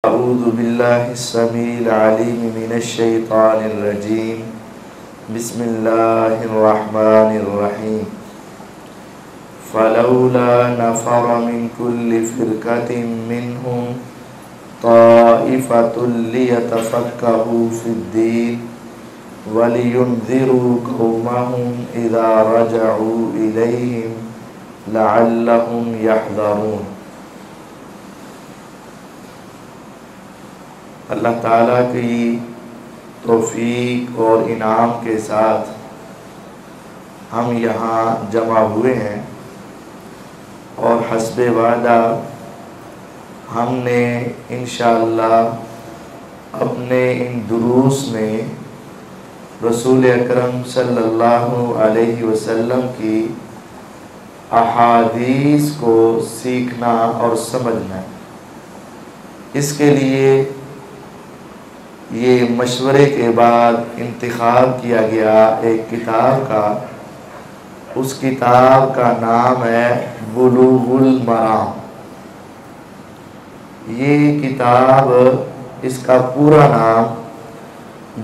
अऊज़ु बिल्लाहिस समीइल अलीम मिनश शैतानिर रजीम। बिस्मिल्लाहिर रहमानिर रहीम। फलौला नफ़र मिन कुल्लि फ़िरक़तिन मिनहुम ताइफ़तुन लियतफ़क्कहू फ़िद्दीन वलियुनज़िरू क़ौमहुम इज़ा रजअू इलैहिम लअल्लहुम यहज़रून। अल्लाह ताला की तौफ़ीक़ और इनाम के साथ हम यहाँ जमा हुए हैं और हस्बे वादा हमने इंशाअल्लाह अपने इन दुरूस में रसूल अकरम सल्लल्लाहु अलैहि वसल्लम की अहादीस को सीखना और समझना। इसके लिए ये मशवरे के बाद इंतखाब किया गया एक किताब का। उस किताब का नाम है बुलूगुल मराम। ये किताब, इसका पूरा नाम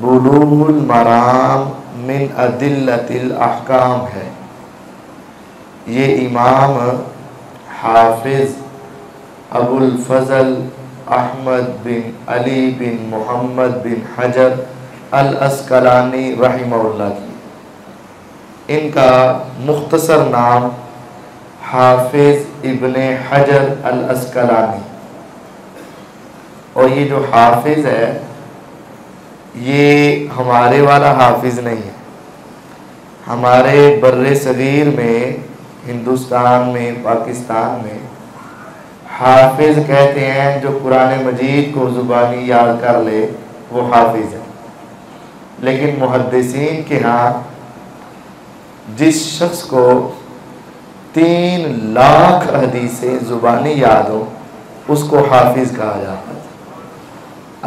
बुलूगुल मराम मिन अदिल्लतिल अहकाम है। ये इमाम हाफिज़ अबुल फ़ज़ल अहमद बिन अली बिन मोहम्मद बिन हजर अल अस्कलानी रहिमहुल्लाह की, इनका मुख्तसर नाम हाफिज़ इब्ने हजर अल अस्कलानी। और ये जो हाफिज़ है ये हमारे वाला हाफिज़ नहीं है। हमारे बर्रे सगीर में, हिंदुस्तान में, पाकिस्तान में हाफिज़ कहते हैं जो कुरान मजीद को ज़ुबानी याद कर ले वो हाफिज़ है। लेकिन मुहद्दिसीन के यहाँ जिस शख्स को 3 लाख हदीसें ज़ुबानी याद हो उसको हाफिज़ कहा जाता है।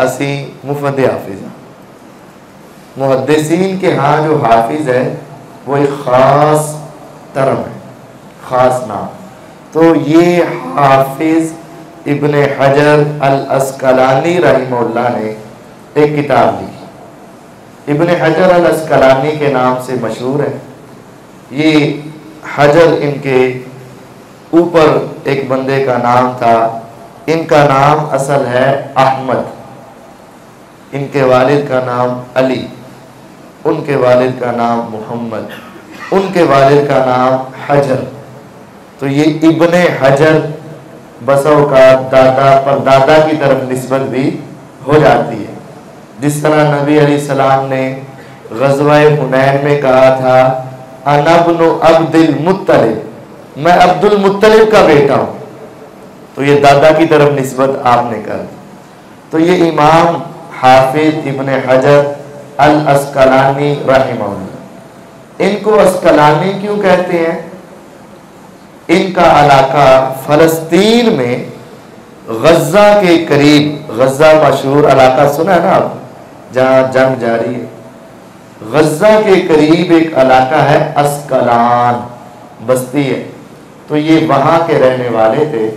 असी मुफ़द हाफिज़ हैं। मुहद्दिसीन के यहाँ जो हाफिज़ है वो एक ख़ास टर्म है, ख़ास नाम। तो ये हाफिज़ इब्ने हजर अल अस्कलानी रहिमहुल्लाह ने एक किताब लिखी। इब्ने हजर अल अस्कलानी के नाम से मशहूर है। ये हजर इनके ऊपर एक बंदे का नाम था। इनका नाम असल है अहमद, इनके वालिद का नाम अली, उनके वालिद का नाम मोहम्मद, उनके वालिद का नाम हजर। तो ये इब्ने हजर बसों का दादा पर दादा की तरफ निस्बत भी हो जाती है। जिस तरह नबी अलैहिस्सलाम ने ग़ज़वा हुनैन में कहा था अना इब्नु अब्दुल मुत्तलिब, मैं अब्दुल मुत्तलिब का बेटा हूँ, तो ये दादा की तरफ निस्बत आपने कर दी। तो ये इमाम हाफिज़ इब्ने हजर अल अस्कलानी रहिमहुल्लाह, इनको अस्कलानी क्यों कहते हैं? इनका इलाका फ़लस्तीन में गज़ा के करीब, गज़ा मशहूर इलाका सुना है ना आप, जहाँ जंग जारी है। गज़ा के करीब एक इलाका है अस्कलान, बस्ती है। तो ये वहाँ के रहने वाले थे।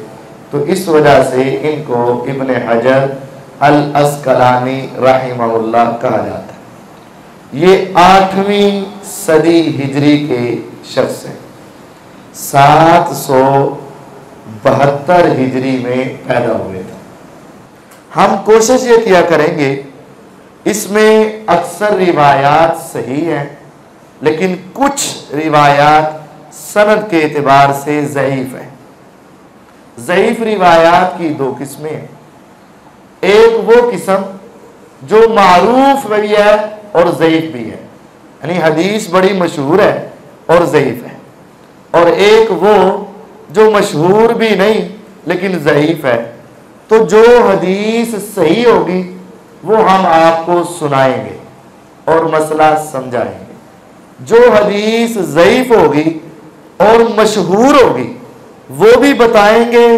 तो इस वजह से इनको इब्ने हजर अल अस्कलानी रहिमहुल्लाह कहा जाता है। ये 8वीं सदी हिजरी के शख्स हैं। 772 हिजरी में पैदा हुए थे। हम कोशिश ये किया करेंगे, इसमें अक्सर रिवायात सही हैं लेकिन कुछ रिवायात सनद के एतबार से ज़ईफ़ हैं। ज़ईफ़ रिवायात की 2 किस्में हैं। एक वो किस्म जो मारूफ भी है और ज़ईफ़ भी है, यानी हदीस बड़ी मशहूर है और ज़ईफ़ है। और एक वो जो मशहूर भी नहीं लेकिन ज़ईफ़ है। तो जो हदीस सही होगी वो हम आपको सुनाएंगे और मसला समझाएंगे। जो हदीस ज़ईफ़ होगी और मशहूर होगी वो भी बताएंगे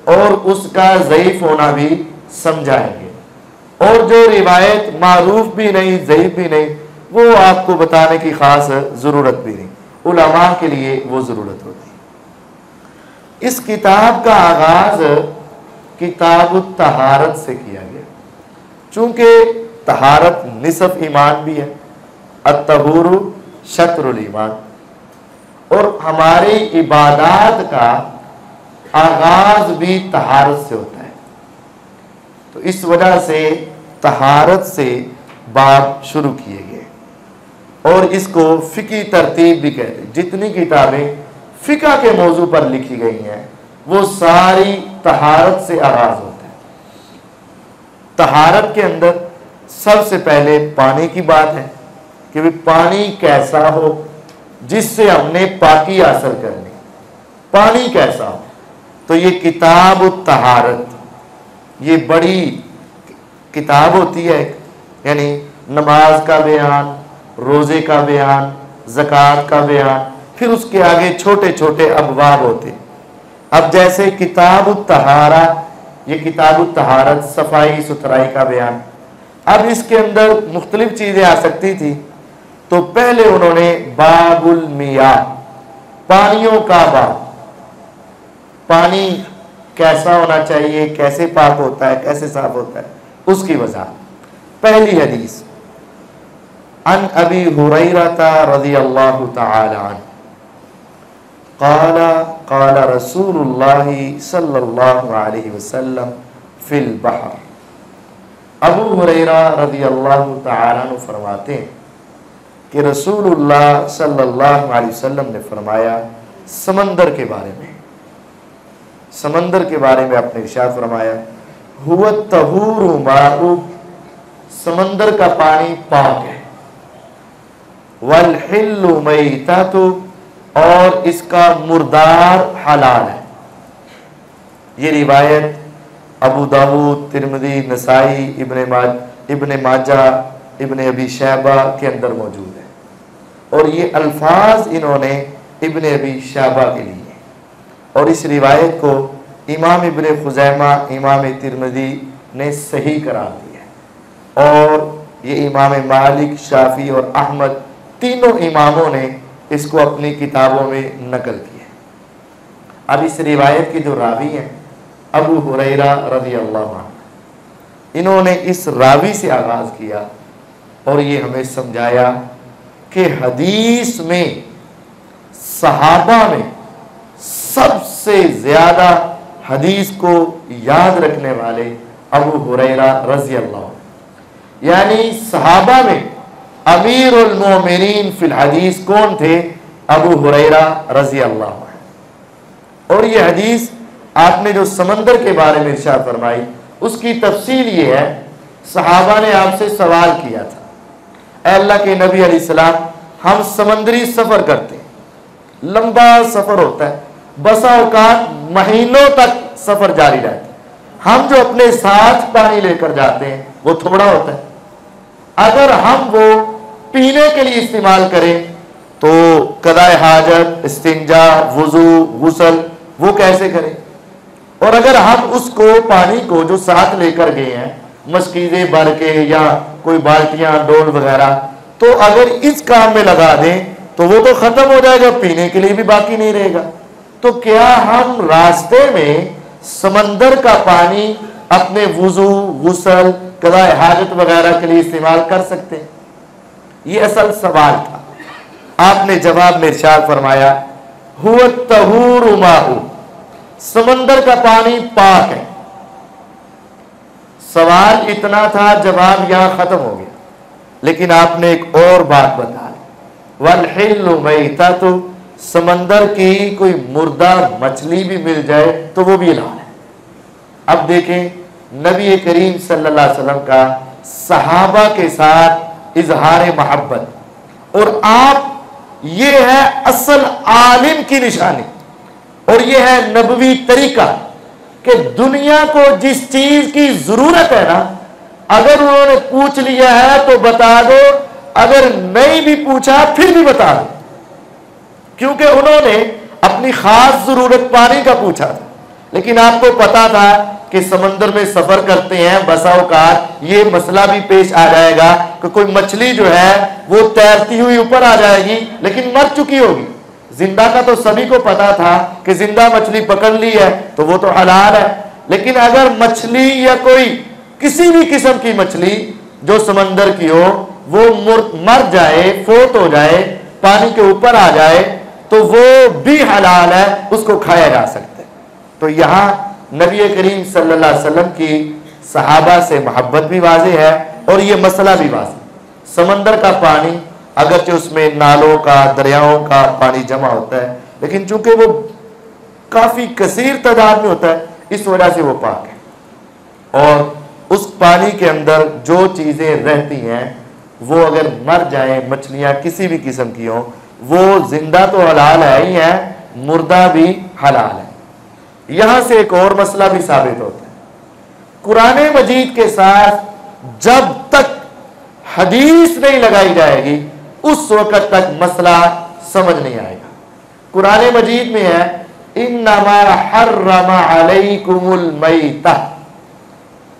और उसका ज़ईफ़ होना भी समझाएंगे। और जो रिवायत मारूफ भी नहीं, ज़ईफ़ भी नहीं, वो आपको बताने की ख़ास ज़रूरत भी नहीं, उलमा के लिए वो ज़रूरत होती है। इस किताब का आगाज़ किताबुत तहारत से किया गया, चूंकि तहारत निसफ ईमान भी है, अत्तहूरु शत्रुल ईमान, और हमारी इबादत का आगाज भी तहारत से होता है। तो इस वजह से तहारत से बाब शुरू किए गए और इसको फ़िकी तरतीब भी कहते हैं। जितनी किताबें फ़िका के मौजू पर लिखी गई हैं वो सारी तहारत से आगाज होता है। तहारत के अंदर सबसे पहले पानी की बात है कि भी पानी कैसा हो जिससे हमने पाकी हासिल करनी, पानी कैसा हो। तो ये किताब तहारत, ये बड़ी किताब होती है, यानी नमाज का बयान, रोज़े का बयान, ज़कात का बयान, फिर उसके आगे छोटे छोटे अबवाब होते। अब जैसे किताब तहारा, ये किताब तहारत सफाई सुथराई का बयान। अब इसके अंदर मुख्तलिफ चीज़ें आ सकती थी, तो पहले उन्होंने बाबुल मिया, पानियों का बाब, पानी कैसा होना चाहिए, कैसे पाक होता है, कैसे साफ होता है, उसकी वजह। पहली हदीस अन अबी हुरैरता रज़ियल्लाहु तआला अन्हु क़ाला क़ाला रसूलुल्लाहि सल्लल्लाहु अलैहि वसल्लम फिल बहर। अबू हुरैरा रज़ियल्लाहु तआला अन्हु फरमाते हैं कि रसूलुल्लाह सल्लल्लाहु अलैहि वसल्लम ने फरमाया समंदर के बारे में, समंदर के बारे में आपने इरशाद फरमाया हुवा तहूरु माउ, समंदर का पानी पाक है, वल हिल्लु मैतातु, और इसका मुर्दार हलाल है। ये रिवायत अबू दाऊद, तिरमिज़ी, नसाई, इब्ने माजा, इब्ने अबी शैबा के अंदर मौजूद है और ये अल्फाज इन्होंने इब्ने अबी शैबा के लिए, और इस रिवायत को इमाम इब्ने खुज़ैमा, इमाम तिरमिज़ी ने सही करार दिया और ये इमाम मालिक, शाफी और अहमद तीनों इमामों ने इसको अपनी किताबों में नकल किया। अब इस रिवायत के जो रावी हैं अबू हुरैरा रज़ियल्लाहु अन्हु, इन्होंने इस रावी से आगाज़ किया और ये हमें समझाया कि हदीस में सहाबा में सबसे ज़्यादा हदीस को याद रखने वाले अबू हुरैरा रज़ियल्लाहु अन्हु, यानी सहाबा में अमीरुल मोमिनीन फिल हदीस कौन थे? अबू हुरैरा रज़ियल्लाहु अन्हु। और ये हदीस आपने जो समंदर के बारे में इरशाद फरमाई उसकी तफसील ये है, सहाबा ने आपसे सवाल किया था, ऐ अल्लाह के नबी अलैहिस्सलाम, हम समंदरी सफ़र करते हैं, लंबा सफ़र होता है, बसा औकात महीनों तक सफ़र जारी रहता है, हम जो अपने साथ पानी लेकर जाते हैं वो थोड़ा होता है, अगर हम वो पीने के लिए इस्तेमाल करें तो कदाए हाजत, इस्तिंजा, वुज़ू, गुस्ल वो कैसे करें? और अगर हम उसको पानी को जो साथ लेकर गए हैं, मशकीज़े भर के या कोई बाल्टियां, डोल वगैरह, तो अगर इस काम में लगा दें तो वो तो ख़त्म हो जाएगा, पीने के लिए भी बाकी नहीं रहेगा। तो क्या हम रास्ते में समंदर का पानी अपने वुज़ू, गुस्ल, कज़ाए हाजत वगैरह के लिए इस्तेमाल कर सकते हैं? ये असल सवाल था। आपने जवाब में इरशाद फरमाया हुवा तहूरु माउ, समंदर का पानी पाक है। सवाल इतना था, जवाब यहां खत्म हो गया, लेकिन आपने एक और बात बता दी, वल हिल्लु मैतातु, समंदर की कोई मुर्दा मछली भी मिल जाए तो वो भी हलाल है। अब देखें नबी करीम सल्लल्लाहु अलैहि वसल्लम का सहाबा के साथ इजहार मोहब्बत, और आप, ये है असल आलिम की निशानी और ये है नबवी तरीका कि दुनिया को जिस चीज की जरूरत है ना, अगर उन्होंने पूछ लिया है तो बता दो, अगर नहीं भी पूछा फिर भी बता दो, क्योंकि उन्होंने अपनी खास जरूरत पानी का पूछा था, लेकिन आपको पता था कि समंदर में सफर करते हैं, बसा औकात ये मसला भी पेश आ जाएगा कि कोई मछली जो है वो तैरती हुई ऊपर आ जाएगी लेकिन मर चुकी होगी। जिंदा का तो सभी को पता था कि जिंदा मछली पकड़ ली है तो वो तो हलाल है, लेकिन अगर मछली या कोई किसी भी किस्म की मछली जो समंदर की हो वो मर जाए, फोत हो जाए, पानी के ऊपर आ जाए, तो वो भी हलाल है, उसको खाया जा सकता है। तो यहां नबी करीम सल्लल्लाहु अलैहि वसल्लम की सहाबा से मोहब्बत भी वाज़ेह है और ये मसला भी वाज़ेह। समंदर का पानी अगरचे उसमें नालों का, दरियाओं का पानी जमा होता है, लेकिन चूंकि वो काफी कसीर तादाद में होता है, इस वजह से वो पाक है। और उस पानी के अंदर जो चीजें रहती हैं वो अगर मर जाए, मछलियां किसी भी किस्म की हो, वो जिंदा तो हलाल है ही है, मुर्दा भी हलाल है। यहां से एक और मसला भी साबित होता है, कुरान मजीद के साथ जब तक हदीस नहीं लगाई जाएगी उस वक्त तक मसला समझ नहीं आएगा। कुरान मजीद में है इन्नमा हर्रमा अलैकुमुल मैता,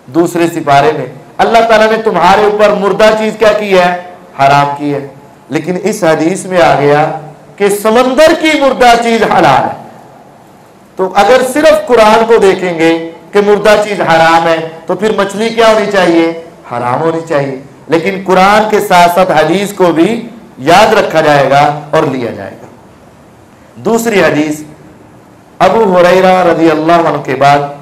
दूसरे सिपारे में अल्लाह ताला ने तुम्हारे ऊपर मुर्दा चीज क्या की है, हराम की है। लेकिन इस हदीस में आ गया कि समंदर की मुर्दा चीज हलाल है। तो अगर सिर्फ कुरान को देखेंगे कि मुर्दा चीज हराम है, तो फिर मछली क्या होनी चाहिए, हराम होनी चाहिए। लेकिन कुरान के साथ साथ हदीस को भी याद रखा जाएगा और लिया जाएगा। दूसरी हदीस अबू हुरैरा रज़ी अल्लाह अन्हु के बाद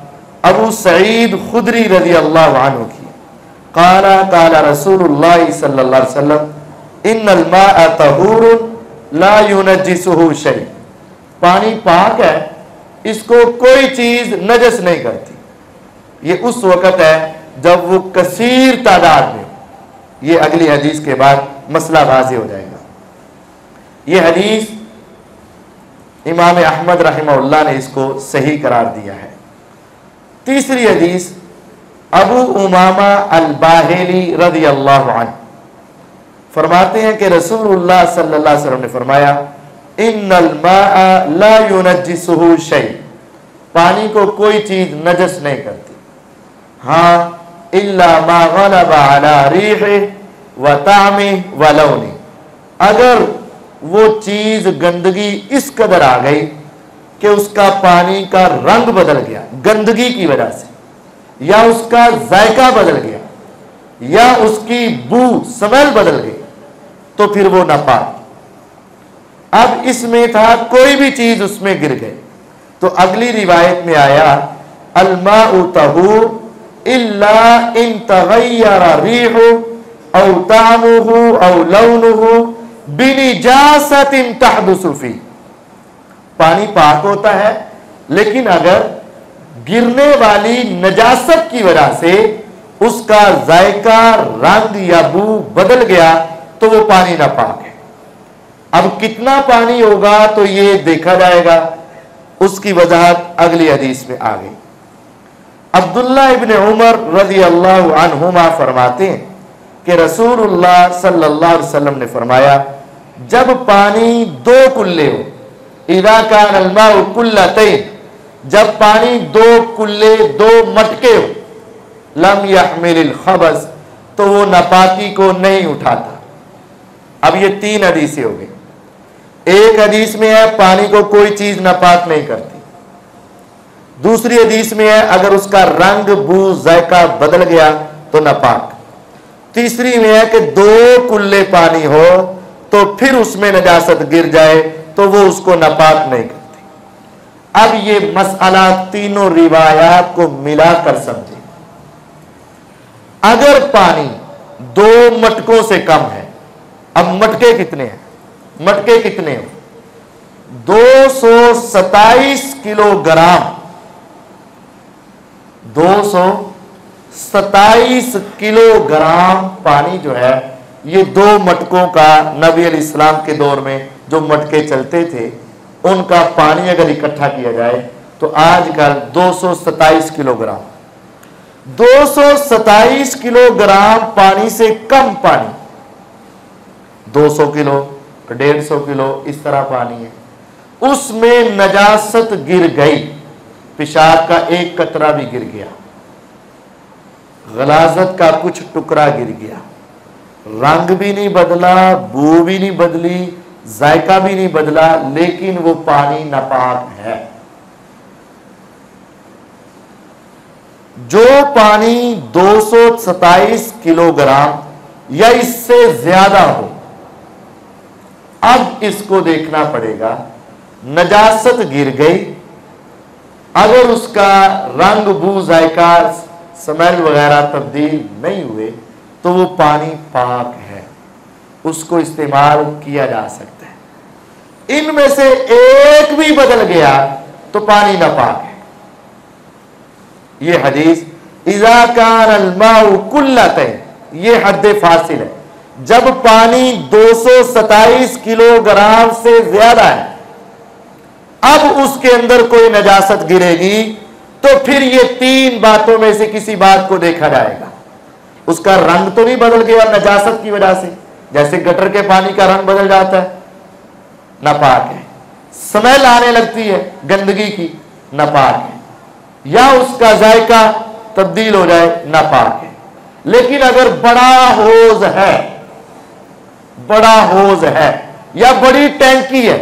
अबू सईद खुदरी रज़ी अल्लाह अन्हु की, काला काला रसूलुल्लाह सल्लल्लाहु अलैहि वसल्लम इन्नल माअ तहूरुन ला युनज्जिसुहु शै, पानी पाक है, इसको कोई चीज नजस नहीं करती। ये उस वक्त है जब वो कसीर तादाद में, ये अगली हदीस के बाद मसला वाज़ेह हो जाएगा। ये हदीस इमाम अहमद रहमहुल्लाह ने इसको सही करार दिया है। तीसरी हदीस अबू उमामा अल-बाहिली रज़ी अल्लाहु अन्हु फरमाते हैं कि रसूलुल्लाह सल्लल्लाहु अलैहि वसल्लम ने फरमाया इन्नल माअ ला युनज्जिसुहु शै, पानी को कोई चीज नजस नहीं करती, हाँ इल्ला मा गलबा अला रीहि व तामी व लौनी, अगर वो चीज गंदगी इस कदर आ गई कि उसका पानी का रंग बदल गया गंदगी की वजह से, या उसका जायका बदल गया, या उसकी बू स्मेल बदल गई, तो फिर वो नापाक। अब इसमें था कोई भी चीज उसमें गिर गई, तो अगली रिवायत में आया अलमाउ तहूर इल्ला इन तगय्यरा रीहु औ तामुहु औ लौनुहु बिनिजासतिन तहदुसु फी, पानी पाक होता है लेकिन अगर गिरने वाली नजासत की वजह से उसका जायका, रंग या बू बदल गया तो वो पानी नापाक है। अब कितना पानी होगा तो ये देखा जाएगा, उसकी वजाहत अगली हदीस में आ गई। अब्दुल्लाह इब्न उमर रज़ी अल्लाहु अन्हुमा फरमाते हैं कि रसूलुल्लाह सल्लल्लाहु अलैहि वसल्लम ने फरमाया जब पानी दो कुल्ले हो, इज़ा कान अल-माउ कुल्लतैन, जब पानी दो कुल्ले, दो मटके हो, लम यहमिलिल खबस, तो वो नापाकी को नहीं उठाता। अब ये तीन हदीसें हो गई। एक हदीस में है पानी को कोई चीज नापाक नहीं करती, दूसरी हदीस में है अगर उसका रंग, बू, जायका बदल गया तो नापाक, तीसरी में है कि दो कुल्ले पानी हो तो फिर उसमें नजासत गिर जाए तो वो उसको नापाक नहीं करती। अब ये मसला तीनों रिवायात को मिलाकर समझे। अगर पानी दो मटकों से कम है, अब मटके कितने हैं, मटके कितने हो, 227 किलोग्राम, 227 किलोग्राम पानी जो है, ये दो मटकों का नबी अलैहिस्सलाम के दौर में जो मटके चलते थे उनका पानी अगर इकट्ठा किया जाए तो आजकल 227 किलोग्राम, 227 किलोग्राम पानी से कम पानी, 200 किलो, 150 किलो इस तरह पानी है, उसमें नजासत गिर गई, पेशाब का एक कतरा भी गिर गया, गलाजत का कुछ टुकड़ा गिर गया, रंग भी नहीं बदला, बू भी नहीं बदली, जायका भी नहीं बदला, लेकिन वो पानी नापाक है। जो पानी 227 किलोग्राम या इससे ज्यादा हो, अब इसको देखना पड़ेगा, नजासत गिर गई, अगर उसका रंग, बू, जायका, स्मेल वगैरह तब्दील नहीं हुए तो वो पानी पाक है, उसको इस्तेमाल किया जा सकता है। इनमें से एक भी बदल गया तो पानी नापाक है। ये हदीस इज़ा कान अल-माउ कुल्लतैन, ये हद फासिल है। जब पानी 227 किलोग्राम से ज्यादा है, अब उसके अंदर कोई नजासत गिरेगी तो फिर ये तीन बातों में से किसी बात को देखा जाएगा। उसका रंग तो नहीं बदल गया नजासत की वजह से, जैसे गटर के पानी का रंग बदल जाता है, नापाक है। स्मेल आने लगती है गंदगी की, नापाक है। या उसका जायका तब्दील हो जाए, नापाक है। लेकिन अगर बड़ा होज है या बड़ी टैंकी है,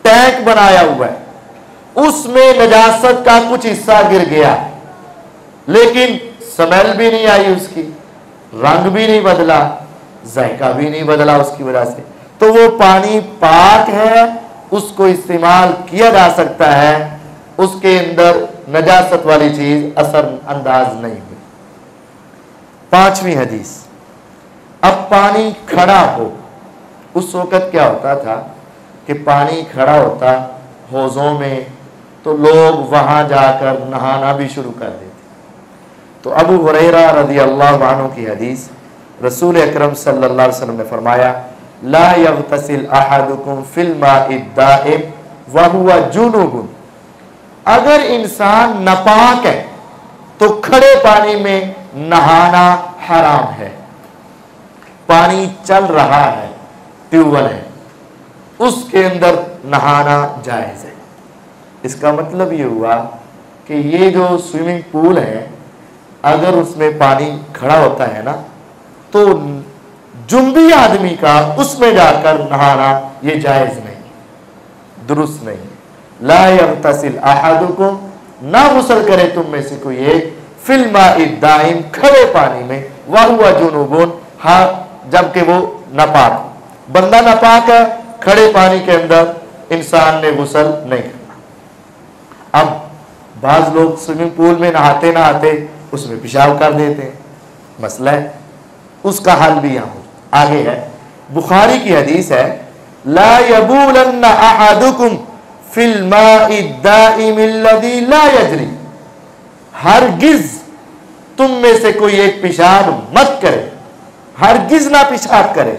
टैंक बनाया हुआ है, उसमें नजासत का कुछ हिस्सा गिर गया, लेकिन स्मेल भी नहीं आई उसकी, रंग भी नहीं बदला, जायका भी नहीं बदला उसकी वजह से, तो वो पानी पाक है, उसको इस्तेमाल किया जा सकता है, उसके अंदर नजासत वाली चीज असर अंदाज नहीं हुई। पांचवी हदीस, अब पानी खड़ा हो, उस वक्त क्या होता था कि पानी खड़ा होता हौजों में तो लोग वहां जाकर नहाना भी शुरू कर देते। तो अबू हुरैरा रज़ी अल्लाहु अन्हु की हदीस, रसूल अकरम सल्लल्लाहु अलैहि वसल्लम ने फरमाया, ला यग़तसिल अहदुकुम फिल माइद दाइम व हुवा जुनूबुन, अगर इंसान नापाक है तो खड़े पानी में नहाना हराम है। पानी चल रहा है, ट्यूबवेल है, उसके अंदर नहाना जायज है। इसका मतलब ये हुआ कि ये जो स्विमिंग पूल है, अगर उसमें पानी खड़ा होता है ना, तो जुम्बी आदमी का उसमें जाकर नहाना ये जायज नहीं, दुरुस्त नहीं। ला यग़तसिल अहदुकुम, ना गुस्ल करे तुम में से कोई एक, फिल माइद दाइम, खड़े पानी में, व हुवा जुनूबुन, हाँ जबकि वो नापाक, बंदा नापाक है, खड़े पानी के अंदर इंसान ने गुस्ल नहीं करना। अब बाज लोग स्विमिंग पूल में नहाते नहाते उसमें पेशाब कर देते हैं, मसला है, उसका हल भी यहाँ आगे है। बुखारी की हदीस है, ला यबूलन्ना अहदुकुम फिल माइद दाइम अल्लज़ी ला यजरी, हरगिज तुम में से कोई एक पेशाब मत करे, हरगिज ना पेशाब करे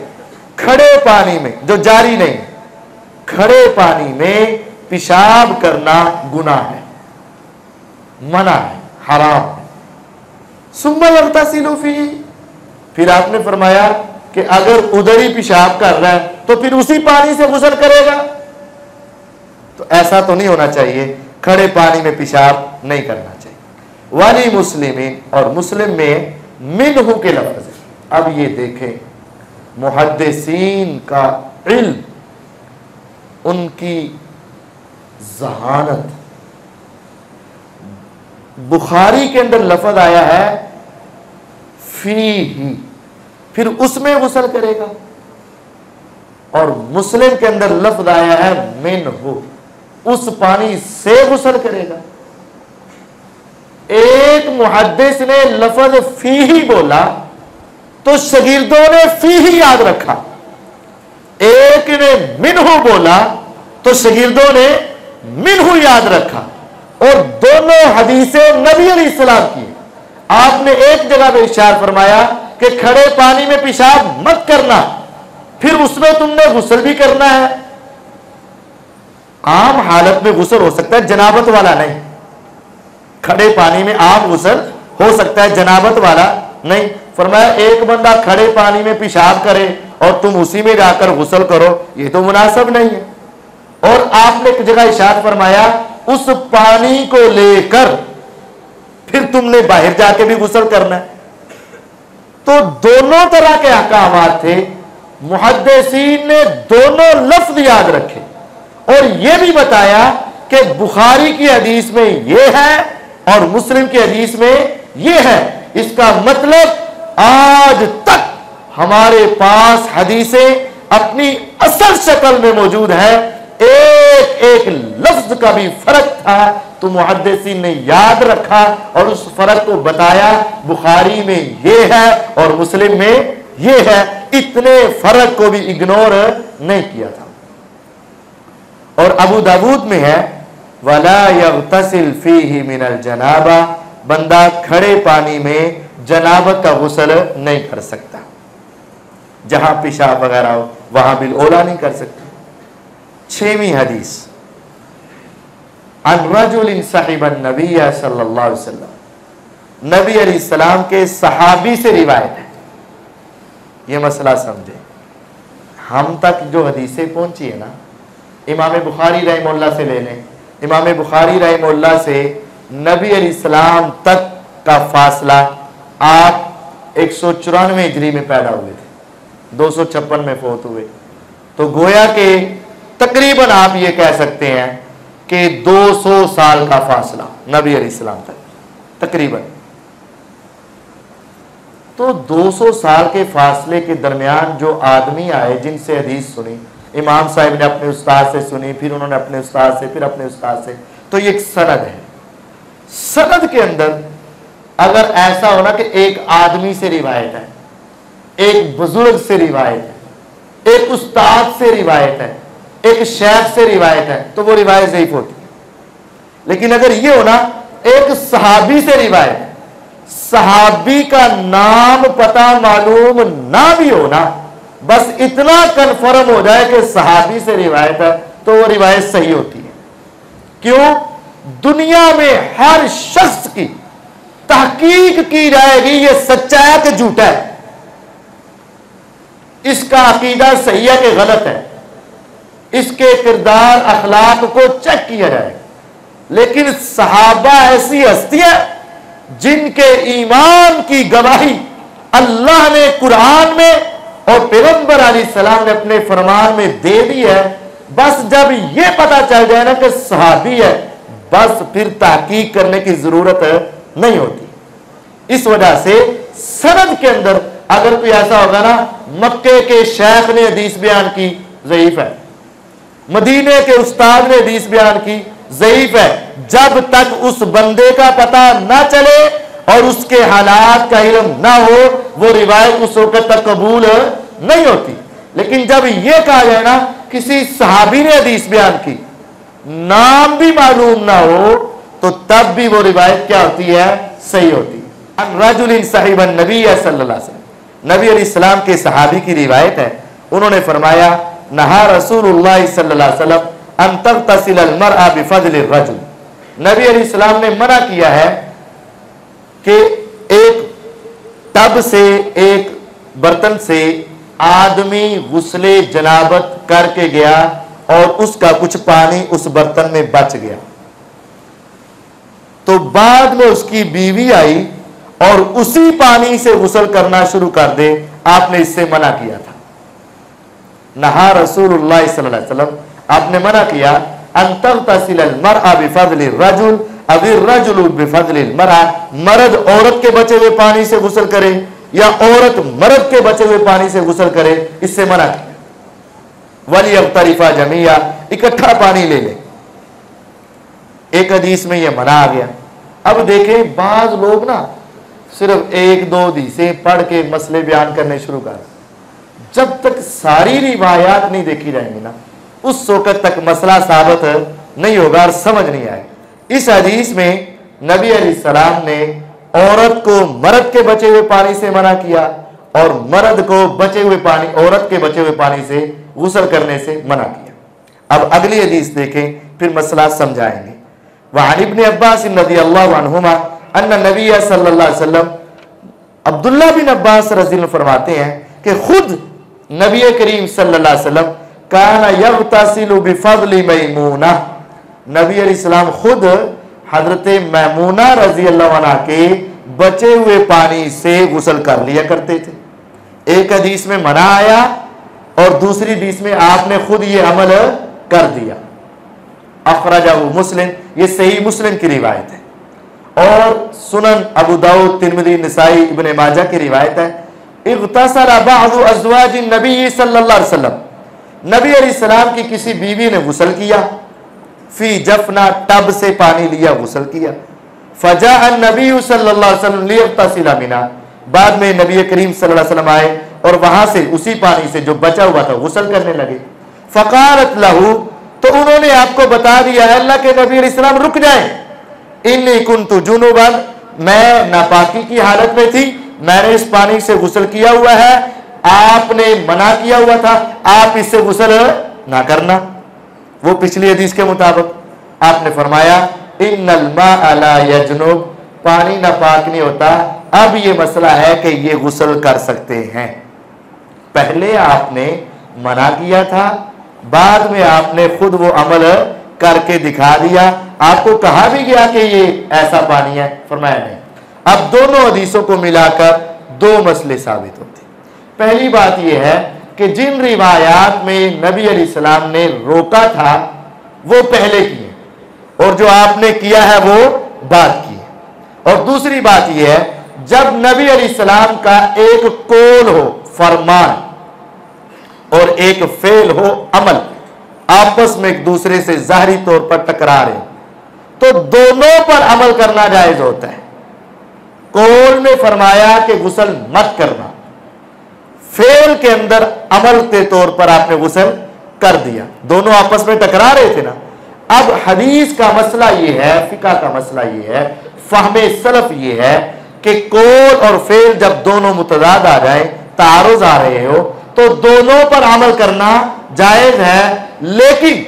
खड़े पानी में जो जारी नहीं। खड़े पानी में पेशाब करना गुनाह है, मना है, हराम है। सुम्मा यग़तसिलु फीही, फिर आपने फरमाया कि अगर उधर ही पेशाब कर रहा है तो फिर उसी पानी से गुस्ल करेगा। तो ऐसा तो नहीं होना चाहिए, खड़े पानी में पेशाब नहीं करना चाहिए। वाली मुस्लिमीन, और मुस्लिम में मिन्हु के लफ्ज़ है। अब ये देखें मुहद्दिसीन का इल्म, उनकी ज़हानत। बुखारी के अंदर लफ्ज़ आया है फीही, फिर उसमें गुस्ल करेगा, और मुस्लिम के अंदर लफ्ज़ आया है मिन्हु, उस पानी से गुस्ल करेगा। एक मुहद्दिस ने लफ्ज़ फीही बोला तो शागिर्दों ने फीही याद रखा, एक ने मिन्हु बोला तो शागिर्दों ने मिन्हु याद रखा, और दोनों हदीसें नबी अलैहिस्सलाम की। आपने एक जगह पे इरशाद फरमाया कि खड़े पानी में पेशाब मत करना, फिर उसमें तुमने गुस्ल भी करना है। आम हालत में गुस्ल हो सकता है, जनाबत वाला नहीं। खड़े पानी में आम गुस्ल हो सकता है, जनाबत वाला नहीं। फरमाया एक बंदा खड़े पानी में पेशाब करे और तुम उसी में जाकर गुस्ल करो, ये तो मुनासिब नहीं है। और आपने एक जगह इरशाद फरमाया उस पानी को लेकर फिर तुमने बाहर जाके भी गुस्ल करना है। तो दोनों तरह के अहकामात थे, मुहद्दिसीन ने दोनों लफ्ज याद रखे और यह भी बताया कि बुखारी की हदीस में यह है और मुस्लिम की हदीस में यह है। इसका मतलब आज तक हमारे पास हदीसें अपनी असल शक्ल में मौजूद है, एक एक लफ्ज का भी फर्क था तो मुहद्दिसीन ने याद रखा और उस फर्क को बताया, बुखारी में यह है और मुस्लिम में यह है, इतने फर्क को भी इग्नोर नहीं किया था। और अबू दाऊद में है वला यग़तसिल फीही मिनल जनाबा, बंदा खड़े पानी में जनाबत का गुस्ल नहीं कर सकता, जहां पेशाब वगैरह हो वहां भी ओला नहीं कर सकता। 6वीं हदीस, अन रजुलिन साहिबन नबी सल्लल्लाहु अलैहि वसल्लम, नबी अलैहिस्सलाम के सहाबी से रिवायत है। ये मसला समझे, हम तक जो हदीसें पहुंची है ना, इमाम बुखारी रहमतुल्लाह से ले लें, इमाम बुखारी रहमतुल्लाह से नबी अलैहिस्सलाम तक का फासला आप 194 हिजरी में पैदा हुए थे, 256 में फौत हुए, तो गोया के तकरीबन आप ये कह सकते हैं कि 200 साल का फासला नबी अलैहिस्सलाम तक तकरीबन। तो 200 साल के फासले के दरमियान जो आदमी आए जिनसे हदीस सुनी, इमाम साहब ने अपने उस्ताद से सुनी, फिर उन्होंने अपने उस्ताद से, फिर अपने उस्ताद से, तो ये एक सनद है। सनद के अंदर अगर ऐसा होना कि एक आदमी से रिवायत है, एक बुजुर्ग से रिवायत है, एक उस्ताद से रिवायत है, एक शेख से रिवायत है, तो वो रिवायत ज़ईफ होती है। लेकिन अगर ये होना एक सहाबी से रिवायत है, सहाबी का नाम पता मालूम ना भी होना, बस इतना कन्फर्म हो जाए कि सहाबी से रिवायत है, तो वो रिवायत सही होती है। क्यों? दुनिया में हर शख्स की तहकीक की जाएगी ये सच्चा है कि झूठा है, इसका अकीदा सही है कि गलत है, इसके किरदार अखलाक को चेक किया जाएगा। लेकिन सहाबा ऐसी हस्तियां जिनके ईमान की गवाही अल्लाह ने कुरान में और पैगंबर अलैहिस्सलाम ने अपने फरमान में दे दी है, बस जब ये पता चल जाए ना कि सहाबी है, बस फिर तहकीक करने की जरूरत नहीं होती। इस वजह से सनद के अंदर अगर कोई ऐसा होगा ना, मक्के के शेख ने हदीस बयान की, ज़ईफ है, मदीने के उस्ताद ने हदीस बयान की, ज़ईफ है, जब तक उस बंदे का पता ना चले और उसके हालात का इल्म ना हो, वो रिवायत उस वक्त तक कबूल नहीं होती। लेकिन जब यह कहा जाए ना किसी सहाबी ने हदीस बयान की, नाम भी मालूम ना हो, तो तब भी वो रिवायत क्या होती है? सही होती है। रजुलिन साहिबन नबी सल्लल्लाहु अलैहि वसल्लम, नबी अलैहिस्सलाम के सहाबी की रिवायत है, उन्होंने फरमाया नहा रसूलुल्लाह सल्लल्लाहु अलैहि वसल्लम अन तग़तसिल अल-मरअ बिफज़लिर रजुल, नबी अलैहिस्सलाम ने मना किया है कि एक टब से, एक बर्तन से आदमी गुस्ले जनाबत करके गया और उसका कुछ पानी उस बर्तन में बच गया, तो बाद में उसकी बीवी आई और उसी पानी से गुस्ल करना शुरू कर दे, आपने इससे मना किया था। नहा रसूलुल्लाह सल्लल्लाहु अलैहि वसल्लम, आपने मना किया अन तग़तसिल अल-मरअ बिफज़लिर रजुल अविर रजुलु बिफज़लिल मरअ, मर्द औरत के बचे हुए पानी से गुस्ल करे या औरत मर्द के बचे हुए पानी से गुस्ल करे, इससे मना किया। वलियग़तरिफ़ा जमीआ, इकट्ठा पानी ले ले, एक हदीस में यह मना आ गया। अब देखें बाज लोग ना सिर्फ एक दो हदीसें पढ़ के मसले बयान करने शुरू कर, जब तक सारी रिवायात नहीं देखी जाएंगी ना, उस वक्त तक मसला साबित नहीं होगा और समझ नहीं आएगा। इस हदीस में नबी अलैहिस्सलाम ने औरत को मर्द के बचे हुए पानी से मना किया और मर्द को बचे हुए पानी, औरत के बचे हुए पानी से गुस्ल करने से मना किया। अब अगली हदीस देखें, फिर मसला समझाएंगे। वअन इब्न अब्बास रज़ियल्लाहु अन्हुमा अन्ना नबी सल्लल्लाहु अलैहि वसल्लम, अब्दुल्लाह बिन अब्बास रज़ियल्लाहु फरमाते हैं कि खुद नबी करीम सल्लल्लाहु अलैहि वसल्लम काना यग़तसिलु बिफ़ज़लि मैमूना, नबी अलैहिस्सलाम खुद हजरत मैमूना रज़ियल्लाहु अन्हा के बचे हुए पानी से गुस्ल कर लिया करते थे। एक हदीस में मना आया और दूसरी हदीस में आपने खुद ये अमल कर दिया। अखरजहु मुस्लिम, ये सही मुस्लिम की रिवायत है। और सुनन अबू दाऊद, तिरमिज़ी, निसाई, इब्ने माजा की रिवायत है, इग़्तसला बअदु अज़वाजिन नबी सल्लल्लाहु अलैहि वसल्लम, नबी अलैहिस्सलाम की किसी बीवी ने गुस्ल किया, फी जफना, टब से पानी लिया, गुस्ल किया, फजा नबी सल्लल्लाहु अलैहि वसल्लम लियग़्तसिला मिना, बाद में नबी करीम सल्लल्लाहु अलैहि वसल्लम आए और वहां से उसी पानी से जो बचा हुआ था गुस्ल करने लगे। फ़क़ालत लहू, तो उन्होंने आपको बता दिया, अल्लाह के नबी अलैहिस्सलाम रुक जाए, इन्नी कुन्तु जुनुबन, मैं नापाकी की हालत में थी, मैंने इस पानी से गुस्ल किया हुआ है, आपने मना किया हुआ था, आप इससे गुस्ल ना करना। वो पिछली हदीस के मुताबिक आपने फरमाया इन्नल माअ ला यजनुब, पानी नापाक नहीं होता। अब ये मसला है कि ये गुस्ल कर सकते हैं। पहले आपने मना किया था, बाद में आपने खुद वो अमल करके दिखा दिया। आपको कहा भी गया कि ये ऐसा पानी है, फरमाया नहीं। अब दोनों हदीसों को मिलाकर दो मसले साबित होते। पहली बात यह है कि जिन रिवायात में नबी अलैहिस्सलाम ने रोका था वो पहले किए और जो आपने किया है वो बाद की। और दूसरी बात यह है, जब नबी अलैहिस्सलाम का एक कौल हो, फरमान, और एक फेल हो, अमल, आपस में एक दूसरे से जाहिरी तौर पर टकरा रहे, तो दोनों पर अमल करना जायज होता है। कौल में फरमाया कि गुस्ल मत करना, फेल के अंदर अमल के तौर पर आपने गुस्ल कर दिया, दोनों आपस में टकरा रहे थे ना। अब हदीस का मसला यह है, फिका का मसला यह है, फहमे सलफ यह है कि कौल और फेल जब दोनों मुतजाद आ जाए, तारुज आ रहे हो, तो दोनों पर अमल करना जायज है। लेकिन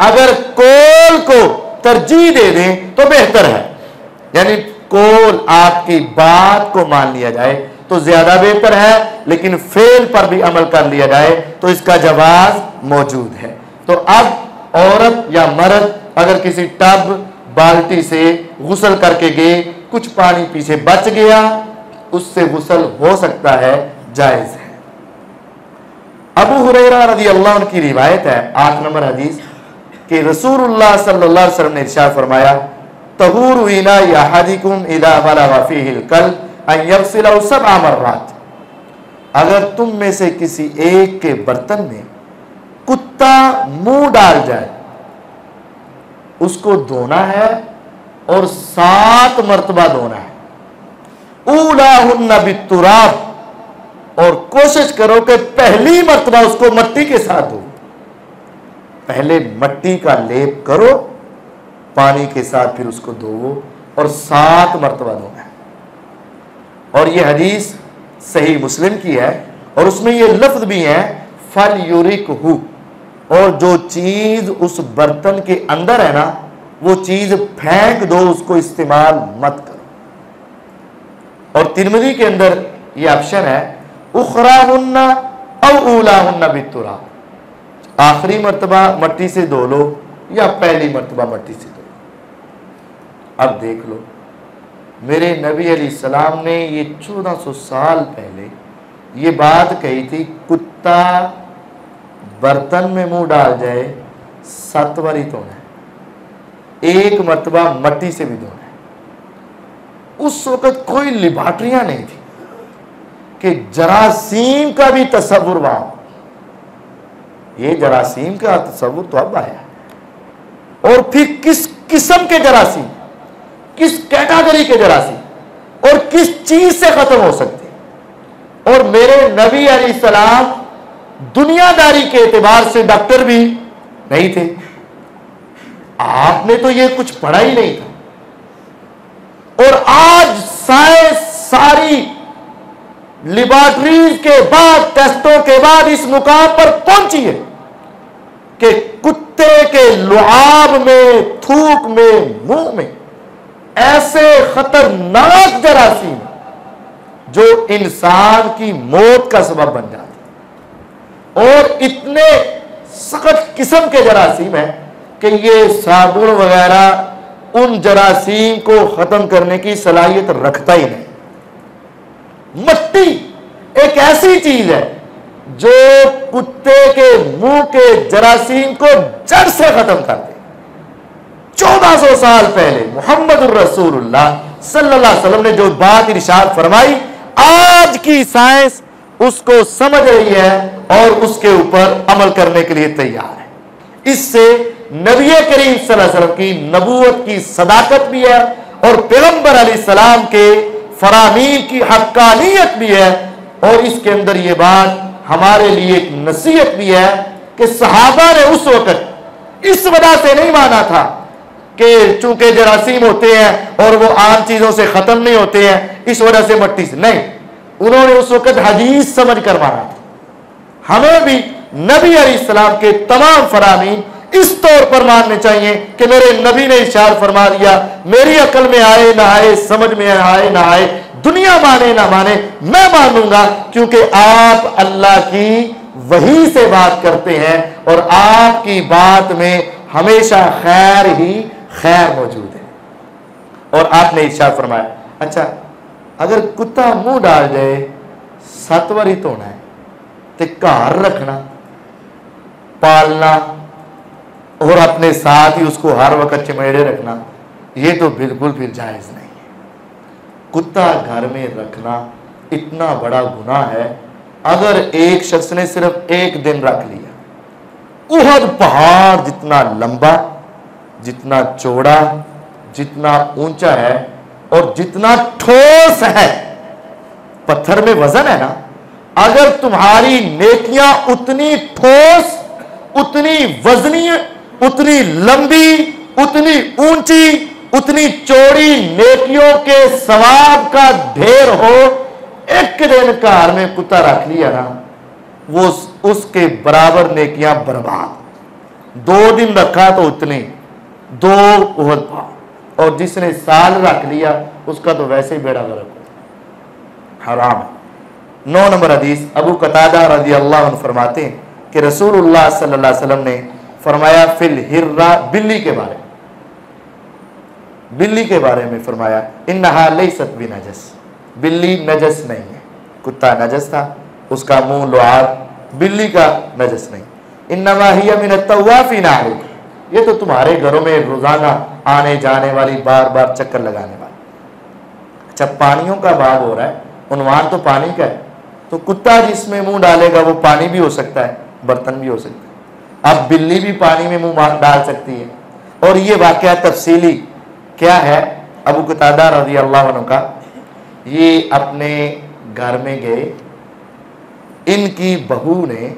अगर कौल को तरजीह दे दें तो बेहतर है, यानी कौल आपकी बात को मान लिया जाए तो ज्यादा बेहतर है, लेकिन फेल पर भी अमल कर लिया जाए तो इसका जवाज मौजूद है। तो अब औरत या मर्द अगर किसी टब बाल्टी से गुस्ल करके गए, कुछ पानी पीछे बच गया, उससे गुस्ल हो सकता है, जायज है। अबू हुरैरा रज़ियल्लाहु अन्हु की रिवायत है, 8 नंबर हदीस, कि रसूलुल्लाह सल्लल्लाहु अलैहि वसल्लम ने इरशाद फरमाया, तहूरु इनाई अहदिकुम इज़ा बलगा फीहिल कल्ब अन यग़सिलहु सबअ मर्रात, अगर तुम में से किसी एक के बर्तन में कुत्ता मुंह डाल जाए, उसको धोना है और 7 मर्तबा धोना है। ऊलाहुन्ना बित्तुराब, और कोशिश करो कि पहली मर्तबा उसको मट्टी के साथ धो। पहले मट्टी का लेप करो, पानी के साथ फिर उसको धोवो और 7 मर्तबा धोना है। और यह हदीस सही मुस्लिम की है और उसमें यह लफ्ज भी है, फल युरिकहु, और जो चीज उस बर्तन के अंदर है ना, वो चीज फेंक दो, उसको इस्तेमाल मत करो। और तिरमिज़ी के अंदर यह ऑप्शन है, उखराहुन्ना औ ऊलाहुन्ना बित्तुराब, आखिरी मर्तबा मट्टी से धो लो या पहली मर्तबा मट्टी से धो लो। अब देख लो, मेरे नबी अलैहिस्सलाम ने ये 1400 साल पहले ये बात कही थी, कुत्ता बर्तन में मुंह डाल जाए 7 बार ही धोना है, 1 मर्तबा मट्टी से भी धोना है। उस वक्त कोई लिबार्ट्रियां नहीं थी कि जरासीम का भी तस्वुर वहां, ये जरासीम का तस्वुर तो अब आया। और फिर किस किस्म के जरासीम, किस कैटेगरी के जरासीम और किस चीज से खत्म हो सकते। और मेरे नबी अलैहिस्सलाम दुनियादारी के एतबार से डॉक्टर भी नहीं थे, आपने तो ये कुछ पढ़ा ही नहीं था। और आज साइंस सारी लिबॉर्ट्रीज के बाद, टेस्टों के बाद इस मुकाम पर पहुंची है कि कुत्ते के लुआब में, थूक में, मुंह में ऐसे खतरनाक जरासीम जो इंसान की मौत का सबब बन जाते, और इतने सख्त किस्म के जरासीम हैं कि ये साबुन वगैरह उन जरासीम को खत्म करने की सलाहियत रखता ही नहीं। मट्टी एक ऐसी चीज है जो कुत्ते के मुंह के जरासीम को जड़ से खत्म कर दे। 1400 साल पहले मोहम्मद रसूलुल्लाह सल्लल्लाहु अलैहि वसल्लम ने जो बात इरशाद फरमाई, आज की साइंस उसको समझ रही है और उसके ऊपर अमल करने के लिए तैयार है। इससे नबी करीम सल्लल्लाहु अलैहि वसल्लम की नबूवत की सदाकत भी है और पैगंबर अलैहिस्सलाम के फरामीन की हक्कानियत भी है। और इसके अंदर यह बात हमारे लिए एक नसीहत भी है कि सहाबा ने उस वक्त इस वजह से नहीं माना था कि चूंकि जरासीम होते हैं और वो आम चीजों से खत्म नहीं होते हैं, इस वजह से मट्टी से नहीं, उन्होंने उस वक्त हदीस समझ कर माना था। हमें भी नबी अलैहिस्सलाम के तमाम फरामीन इस तौर पर मानने चाहिए कि मेरे नबी ने इरशाद फरमा दिया, मेरी अकल में आए ना आए, समझ में आए ना आए, दुनिया माने ना माने, मैं मानूंगा, क्योंकि आप अल्लाह की वही से बात करते हैं और आपकी बात में हमेशा खैर ही खैर मौजूद है। और आपने इरशाद फरमाया, अच्छा अगर कुत्ता मुंह डाल जाए 7 बारी धोना है तो घर रखना, पालना और अपने साथ ही उसको हर वक्त चिमेड़े रखना, ये तो बिल्कुल फिर जायज नहीं है। कुत्ता घर में रखना इतना बड़ा गुनाह है। अगर एक शख्स ने सिर्फ एक दिन रख लिया, उहद पहाड़ जितना लंबा, जितना चौड़ा, जितना ऊंचा है और जितना ठोस है, पत्थर में वजन है ना, अगर तुम्हारी नेकियां उतनी ठोस, उतनी वजनी, उतनी लंबी, उतनी ऊंची, उतनी चौड़ी नेकियों के सवाब का ढेर हो, एक दिन कार में कुत्ता रख लिया ना, वो उसके बराबर नेकियां बर्बाद। 2 दिन रखा तो उतने 2 उहद पहाड़, और जिसने साल रख लिया उसका तो वैसे ही बेड़ा गर्क हराम है। 9 नंबर हदीस, अबू कतादा रज़ी अल्लाह अन्हु फरमाते हैं कि रसूलुल्लाह सल्लल्लाहु अलैहि वसल्लम ने फरमाया फिल हिर्रा, बिल्ली के बारे में, बिल्ली के बारे में फरमाया, इन्नहा लैसत बिनजस, बिल्ली नजस नहीं है। कुत्ता नजस था, उसका मुंह लुआब, बिल्ली का नजस नहीं। इन्नमा हिया मिन अत-तवाफिन अलैकुम, ये तो तुम्हारे घरों में रोजाना आने जाने वाली, बार बार चक्कर लगाने वाली। अच्छा, पानियों का बाब हो रहा है, उन्वान तो पानी का है, तो कुत्ता जिसमें मुंह डालेगा वो पानी भी हो सकता है, बर्तन भी हो सकता है। अब बिल्ली भी पानी में मुंह डाल सकती है। और ये वाकया तफसीली क्या है, अबू कतादा रज़ी अल्लाह अन्हु का, ये अपने घर में गए, इनकी बहू ने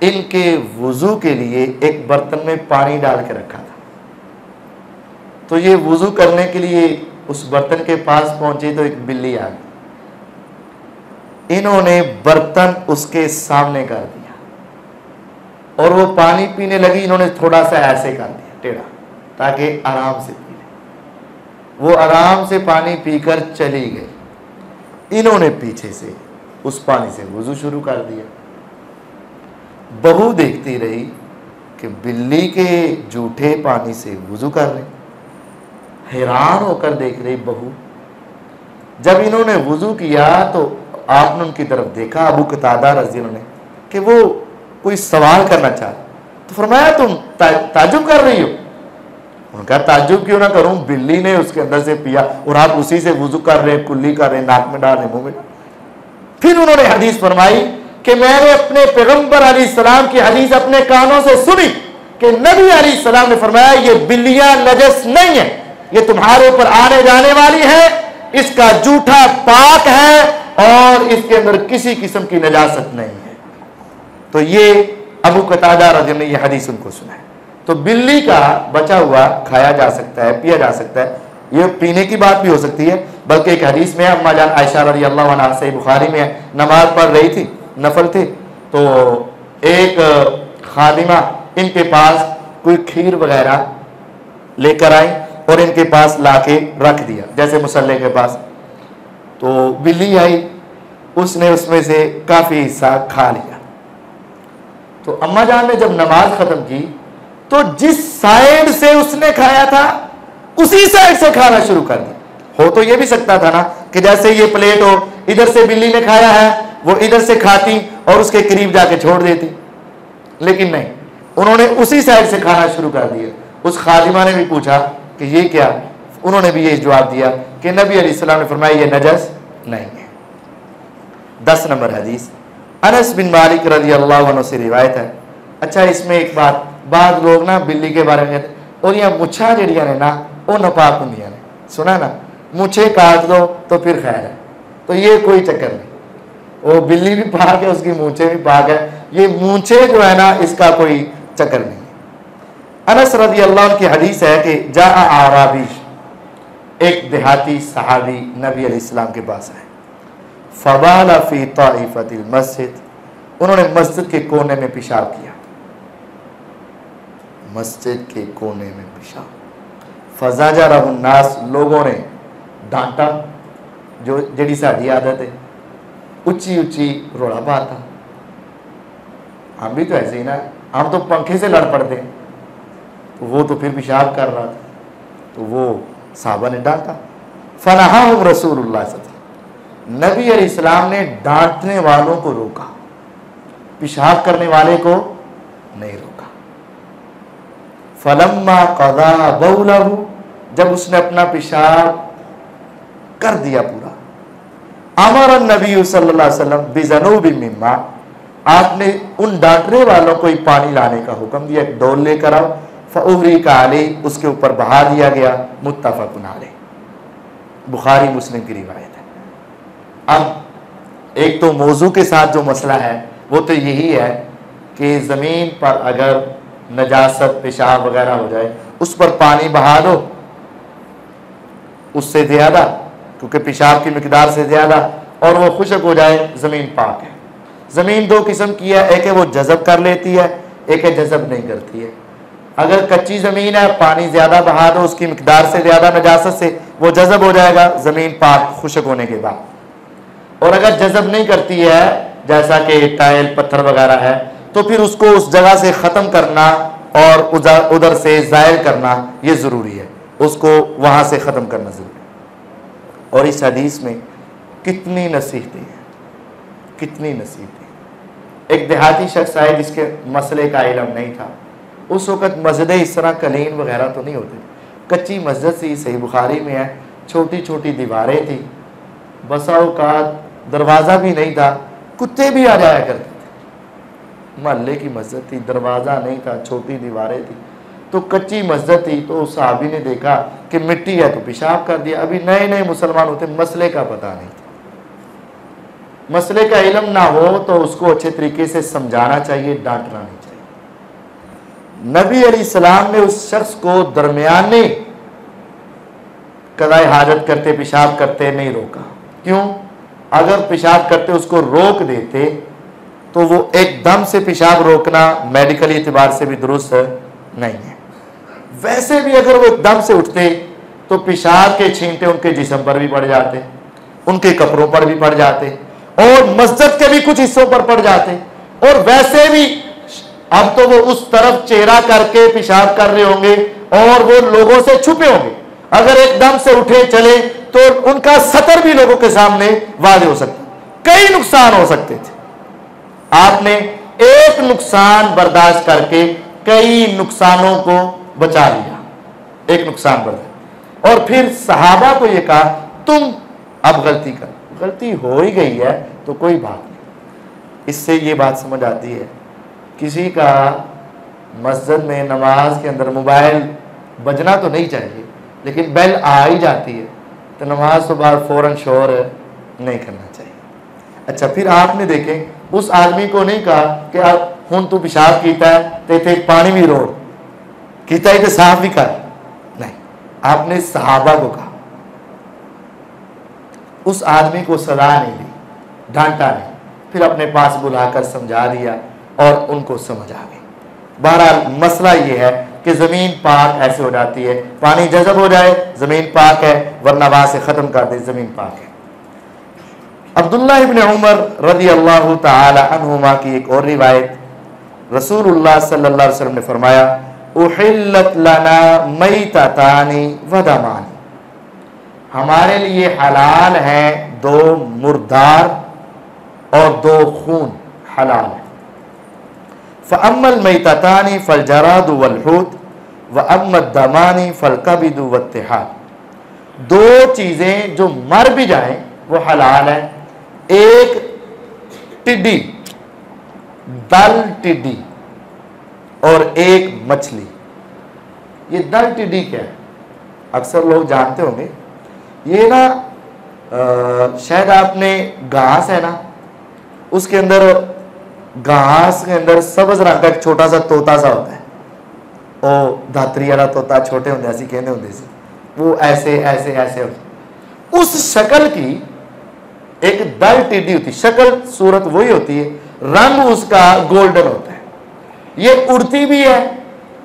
इनके वुजू के लिए एक बर्तन में पानी डाल के रखा था। तो ये वुजू करने के लिए उस बर्तन के पास पहुंचे तो एक बिल्ली आ गई, इन्होंने बर्तन उसके सामने कर दिया और वो पानी पीने लगी, इन्होंने थोड़ा सा ऐसे कर दिया टेढ़ा, ताकि आराम से पी ले। वो आराम से पानी पीकर चली गई, इन्होंने पीछे से उस पानी से वुजू शुरू कर दिया। बहू देखती रही कि बिल्ली के जूठे पानी से वुजू कर रहे, हैरान होकर देख रही बहू। जब इन्होंने वुजू किया तो आपने उनकी तरफ देखा, अबू कतादा रज़ी अल्लाह ने, कि वो कोई सवाल करना चाहते, तो फरमाया तुम ताज्जुब कर रही हो? उनका ताज्जुब क्यों ना करूं, बिल्ली ने उसके अंदर से पिया और आप उसी से वुजू कर रहे हैं, कुल्ली कर रहे हैं, नाक में डाल रहे, मुंह में। फिर उन्होंने हदीस फरमाई कि मैंने अपने पैगंबर अलैहिस्सलाम की हदीस अपने कानों से सुनी कि नबी अलैहिस्सलाम ने फरमाया ये बिल्लियां नजस नहीं है, ये तुम्हारे ऊपर आने जाने वाली है, इसका जूठा पाक है और इसके अंदर किसी किस्म की नजासत नहीं है। तो ये अबू कतादा रज़ी ने ये हदीस उनको सुना है। तो बिल्ली का बचा हुआ खाया जा सकता है, पिया जा सकता है, ये पीने की बात भी हो सकती है। बल्कि एक हदीस में अम्मा जान आयशा रज़ी अल्लाह अन्हा से, बुखारी में, नमाज पढ़ रही थी, नफल थे, तो एक खादिमा इनके पास कोई खीर वगैरह लेकर आई और इनके पास लाके रख दिया, जैसे मुसल्ले के पास। तो बिल्ली आई, उसने उसमें से काफी हिस्सा खा लिया। तो अम्मा जान ने जब नमाज खत्म की तो जिस साइड से उसने खाया था उसी साइड से खाना शुरू कर दिया। हो तो ये भी सकता था ना कि जैसे ये प्लेट हो, इधर से बिल्ली ने खाया है, वो इधर से खाती और उसके करीब जाके छोड़ देती, लेकिन नहीं, उन्होंने उसी साइड से खाना शुरू कर दिया। उस खादिमा ने भी पूछा कि ये क्या, उन्होंने भी ये जवाब दिया कि नबी अलैहिस्सलाम ने फरमाया ये नजस नहीं है। 10 नंबर हदीस अनस बिन मालिक रज़ी अल्लाहु अन्हु से रिवायत है। अच्छा, इसमें एक बात, बाद लोग ना बिल्ली के बारे में कहते और यह मुछा जड़ियाँ ने ना वो नपाक होंदियां ने, सुना ना, मुछे काट दो तो फिर खैर है, तो ये कोई चक्कर नहीं, वो बिल्ली भी पाक है, उसकी मूछे भी पाक है, ये मूछे जो है ना इसका कोई चक्कर नहीं। अनस रज़ी अल्लाह अन्हु की हदीस है कि जा आराबी, एक देहाती सहाबी नबी अलैहिस्सलाम के पास आए। फबाला फी ताइफतिल मस्जिद, उन्होंने मस्जिद के कोने में पेशाब किया, मस्जिद के कोने में पेशाब। फज़ाजरहु नास, लोगों ने डांटा, जो जड़ी साड़ी आदत है, ऊंची ऊंची रोड़ा पाता। हम भी तो ऐसे ही ना, हम तो पंखे से लड़ पड़ते हैं, तो वो तो फिर पेशाब कर रहा था, तो वो साहबा ने डांटा। फनहाहुम रसूलुल्लाह सल्लल्लाहु अलैहि वसल्लम, नबी अलैहिस्सलाम ने डांटने वालों को रोका, पेशाब करने वाले को नहीं रोका। फलम्मा क़ज़ा बौलहु, जब उसने अपना पेशाब कर दिया पूरा, अमर नबी सल्लल्लाहु अलैहि वसल्लम बिज़नूबि मिम्मा, आपने उन डांटने वालों को ही पानी लाने का हुक्म दिया, एक डोल लेकर आओ। फ़उहरिक़ा अलैहि, उसके ऊपर बहा दिया गया। मुत्तफ़क़ुन अलैह, बुखारी मुस्लिम की रिवायत है। अब एक तो मौजू के साथ जो मसला है वो तो यही है कि ज़मीन पर अगर नजासत पेशाब वगैरह हो जाए, उस पर पानी बहा दो, उससे ज़्यादा, क्योंकि पेशाब की मिकदार से ज़्यादा, और वो खुशक हो जाए, ज़मीन पाक है। ज़मीन दो किस्म की है, एक है वो जज़ब कर लेती है, एक है जज़ब नहीं करती है। अगर कच्ची ज़मीन है, पानी ज़्यादा बहा दो, उसकी मिकदार से ज़्यादा नजासत से, वो जज़ब हो जाएगा ज़मीन पाक खुशक होने के बाद। और अगर जज़ब नहीं करती है, जैसा कि टाइल पत्थर वगैरह है, तो फिर उसको उस जगह से ख़त्म करना और उधर से ज़ायल करना ये ज़रूरी है, उसको वहाँ से ख़त्म करना ज़रूरी है। और इस हदीस में कितनी नसीहतें हैं, कितनी नसीहतें। एक देहाती शख्स आए जिसके मसले का इल्म नहीं था, उस वक़्त मस्जिदें इस तरह कलीन वगैरह तो नहीं होती, कच्ची मस्जिद सी, सही बुखारी में है, छोटी छोटी दीवारें थी, बसा औकात दरवाज़ा भी नहीं था, कुत्ते भी आ जाया करते थे। महल्ले की मस्जिद थी, दरवाज़ा नहीं था, छोटी दीवारें थी, तो कच्ची मस्जिद थी। तो उस साहबी ने देखा कि मिट्टी है तो पेशाब कर दिया। अभी नए नए मुसलमान होते, मसले का पता नहीं था, मसले का इल्म ना हो तो उसको अच्छे तरीके से समझाना चाहिए, डांटना नहीं चाहिए। नबी अलैहिस्सलाम ने उस शख्स को दरमियाने कज़ाए हाजत करते, पेशाब करते नहीं रोका। क्यों? अगर पेशाब करते उसको रोक देते तो वो एकदम से पेशाब रोकना मेडिकल एतबार से भी दुरुस्त नहीं है। वैसे भी अगर वो एकदम से उठते तो पेशाब के छींटे उनके जिस्म पर भी पड़ जाते, उनके कपड़ों पर भी पड़ जाते, और मस्जिद के भी कुछ हिस्सों पर पड़ जाते। और वैसे भी अब तो वो उस तरफ चेहरा करके पेशाब कर रहे होंगे और वो लोगों से छुपे होंगे। अगर एकदम से उठे चले तो उनका सतर भी लोगों के सामने वाज़ेह हो सकता, कई नुकसान हो सकते थे। आपने एक नुकसान बर्दाश्त करके कई नुकसानों को बचा लिया, एक नुकसान बर्दाश्त। और फिर सहाबा को यह कहा तुम अब गलती कर, गलती हो ही गई है तो कोई बात नहीं। इससे ये बात समझ आती है, किसी का मस्जिद में नमाज के अंदर मोबाइल बजना तो नहीं चाहिए, लेकिन बेल आ ही जाती है तो नमाज तो बाद फ़ौरन शोर नहीं करना चाहिए। अच्छा, फिर आपने देखें उस आदमी को नहीं कहा कि हुन तू पेशाब कीता है तो इतने पानी भी रोड़ कीता है तो साफ भी कर, नहीं, आपने सहाबा को कहा। उस आदमी को सजा नहीं दी, डांटा नहीं, फिर अपने पास बुलाकर समझा दिया और उनको समझ आ गई। बहरहाल मसला ये है कि ज़मीन पाक ऐसे हो जाती है, पानी जज़ब हो जाए ज़मीन पाक है, वरना वहाँ से ख़त्म कर दे ज़मीन पाक है। अब्दुल्लाह इब्न उमर रज़ी अल्लाह तआला अन्हुमा की एक और रिवायत, रसूलुल्लाह सल्लल्लाहु अलैहि वसल्लम ने फरमाया उहिल्लत लना मैततानी व दमानी, हमारे लिए हलाल है दो मुर्दार और दो खून हलाल है। फ़अम्मल मैततानी फल जरादु वल हुत व अम्मद दमानी फल कबिदु वत्तिहाद, दो चीजें जो मर भी जाएं वो हलाल है। एक टिड्डी, दल टिड्डी, और एक मछली। ये दल टिड्डी क्या है? अक्सर लोग जानते होंगे। ये ना शायद आपने घास है ना, उसके अंदर घास के अंदर सब्ज रंग का एक छोटा सा तोता सा होता है, ओ धातरी वाला तोता, छोटे होंगे ऐसी कहने होंगे सी, वो ऐसे ऐसे ऐसे होते। उस शक्ल की एक दल टिड्डी होती, शक्ल सूरत वही होती है, रंग उसका गोल्डन होता है। ये उड़ती भी है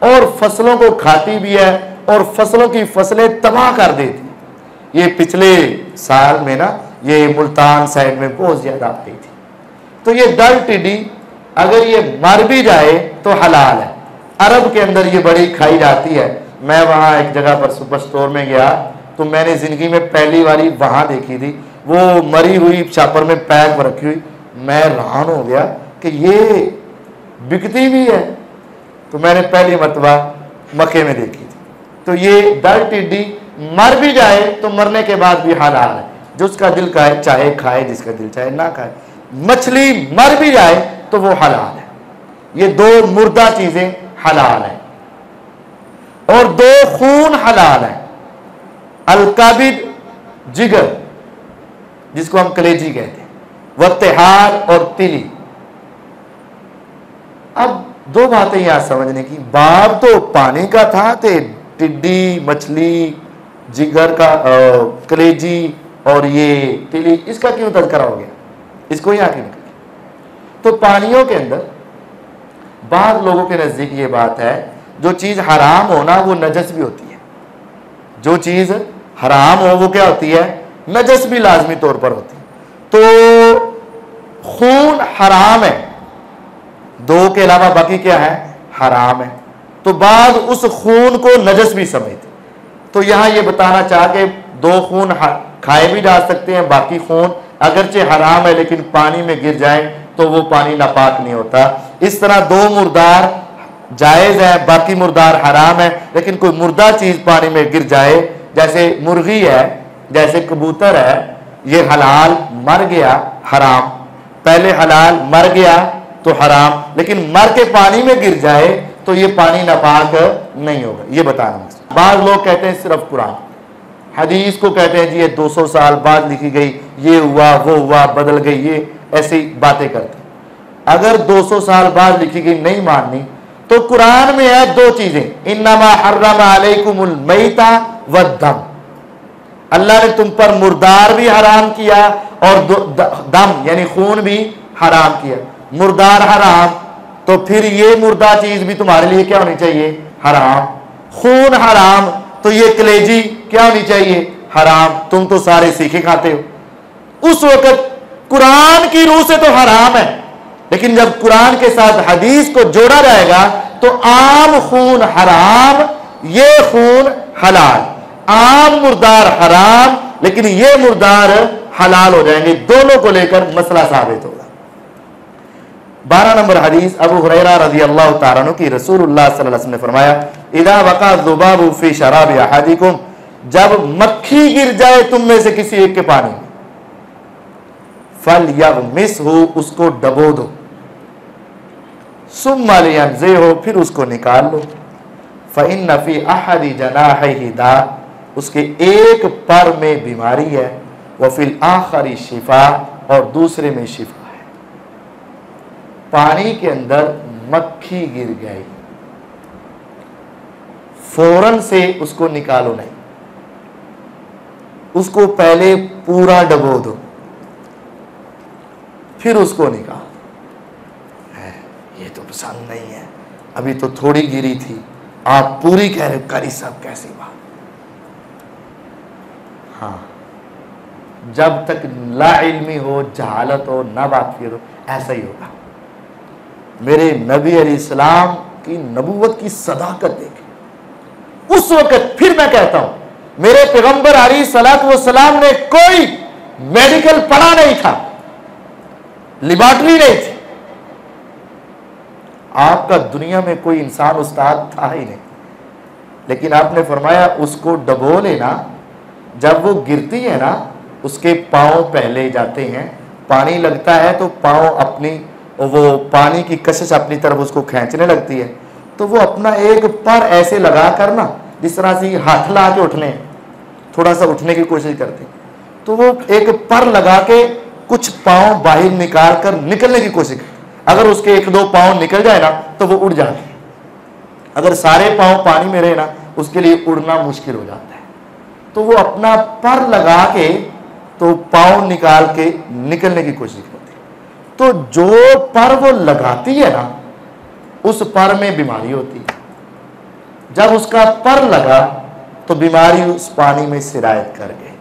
और फसलों को खाती भी है और फसलों की फसलें तबाह कर देती। ये पिछले साल में ना ये मुल्तान साइड में बहुत ज्यादा आ गई थी। तो ये दल टिड्डी अगर ये मर भी जाए तो हलाल है। अरब के अंदर ये बड़ी खाई जाती है। मैं वहां एक जगह पर सुपर स्टोर में गया तो मैंने जिंदगी में पहली बारी वहां देखी थी, वो मरी हुई छापर में पैक रखी हुई। मैं हैरान हो गया कि ये बिकती भी है। तो मैंने पहली मरतबा मक्के में देखी थी। तो ये दल टिड्डी मर भी जाए तो मरने के बाद भी हलाल है, जो उसका दिल खाए चाहे खाए, जिसका दिल चाहे ना खाए। मछली मर भी जाए तो वो हलाल है। ये दो मुर्दा चीजें हलाल है। और दो खून हलाल है, अलकाबिद जिगर, जिसको हम कलेजी कहते हैं, वत्तेहार और तिली। अब दो बातें यहां समझने की। बाब तो पानी का था, ते टिड्डी, मछली, जिगर का कलेजी और ये तिली, इसका क्यों तज़किरा हो गया? इसको यहां क्यों निकल? तो पानियों के अंदर बाद लोगों के नजदीक ये बात है, जो चीज हराम हो ना वो नजस भी होती है। जो चीज हराम हो वो क्या होती है? नजस भी लाजमी तौर पर होती है। तो खून हराम है, दो के अलावा बाकी क्या है? हराम है। तो बाद उस खून को नजस भी समझते। तो यहां ये बताना चाह के दो खून खाए भी जा सकते हैं, बाकी खून अगरचे हराम है लेकिन पानी में गिर जाए तो वो पानी नापाक नहीं होता। इस तरह दो मुर्दार जायज है, बाकी मुर्दार हराम है। लेकिन कोई मुर्दा चीज पानी में गिर जाए, जैसे मुर्गी है, जैसे कबूतर है, ये हलाल, मर गया हराम। पहले हलाल, मर गया तो हराम, लेकिन मर के पानी में गिर जाए तो ये पानी नापाक नहीं होगा। ये बताना। बाद लोग कहते हैं सिर्फ कुरान हदीस को कहते हैं जी ये 200 साल बाद लिखी गई, ये हुआ वो हुआ, बदल गई, ये ऐसी बातें करते। अगर 200 साल बाद लिखी गई नहीं माननी तो कुरान में है दो चीजें, इन्नमा हर्रमा अलैकुमुल मैता वद्दम, अल्लाह ने तुम पर मुर्दार भी हराम किया और दम यानी खून भी हराम किया। मुर्दार हराम तो फिर ये मुर्दा चीज भी तुम्हारे लिए क्या होनी चाहिए? हराम। खून हराम तो ये कलेजी क्या होनी चाहिए? हराम। तुम तो सारे सीखे खाते हो। उस वक्त कुरान की रूह से तो हराम है, लेकिन जब कुरान के साथ हदीस को जोड़ा जाएगा तो आम खून हराम, ये खून हलाल। आम मुर्दार हराम, लेकिन ये मुर्दार हलाल हो जाएंगे। दोनों को लेकर मसला साबित होगा। 12 नंबर हदीस अबू हुरैरा रज़ी अल्लाह तआला अन्हु की रसूलुल्लाह सल्लल्लाहु अलैहि वसल्लम ने फरमाया, इदा वक़ा ज़ुबाबु फी शराबि अहदिकुम, जब मक्खी गिर जाए तुम में से किसी एक के पानी में, फलयग़मिसहु, उसको डबो दो, सुम्मा लियनज़िहु, फिर उसको निकाल लो, फ़इन्न फ़ी अहदि जनाहिहि दा, उसके एक पर में बीमारी है, व फ़िल आखिरि शिफा, और दूसरे में शिफा। पानी के अंदर मक्खी गिर गई, फौरन से उसको निकालो नहीं, उसको पहले पूरा डबो दो, फिर उसको निकालो। ये तो पसंद नहीं है, अभी तो थोड़ी गिरी थी, आप पूरी कह रहे, कारी साहब कैसी बात। हाँ, जब तक ला इल्मी हो, जहालत हो, ना वाक़िफ़ हो, ऐसा ही होगा। मेरे नबी अलैहिस्सलाम की नबूवत की सदाकत देखें। उस वक्त फिर मैं कहता हूं, मेरे पैगंबर अलैहिस्सलाम ने कोई मेडिकल पढ़ा नहीं था, लेबोरेटरी नहीं थी। आपका दुनिया में कोई इंसान उस्ताद था ही नहीं, लेकिन आपने फरमाया उसको डबो लेना, जब वो गिरती है ना, उसके पाँव पहले जाते हैं, पानी लगता है तो पाँव अपनी, वो पानी की कशिश अपनी तरफ उसको खींचने लगती है, तो वो अपना एक पर ऐसे लगा कर ना, जिस तरह से हाथ ला के उठने, थोड़ा सा उठने की कोशिश करते, तो वो एक पर लगा के कुछ पाँव बाहर निकाल कर निकलने की कोशिश करते। अगर उसके एक दो पाँव निकल जाए ना तो वो उड़ जाते हैं। अगर सारे पाँव पानी में रहे ना, उसके लिए उड़ना मुश्किल हो जाता है। तो वो अपना पर लगा के तो पाँव निकाल के निकलने की कोशिश करती है। तो जो पर वो लगाती है ना, उस पर में बीमारी होती है। जब उसका पर लगा तो बीमारी उस पानी में सिरायत कर गई।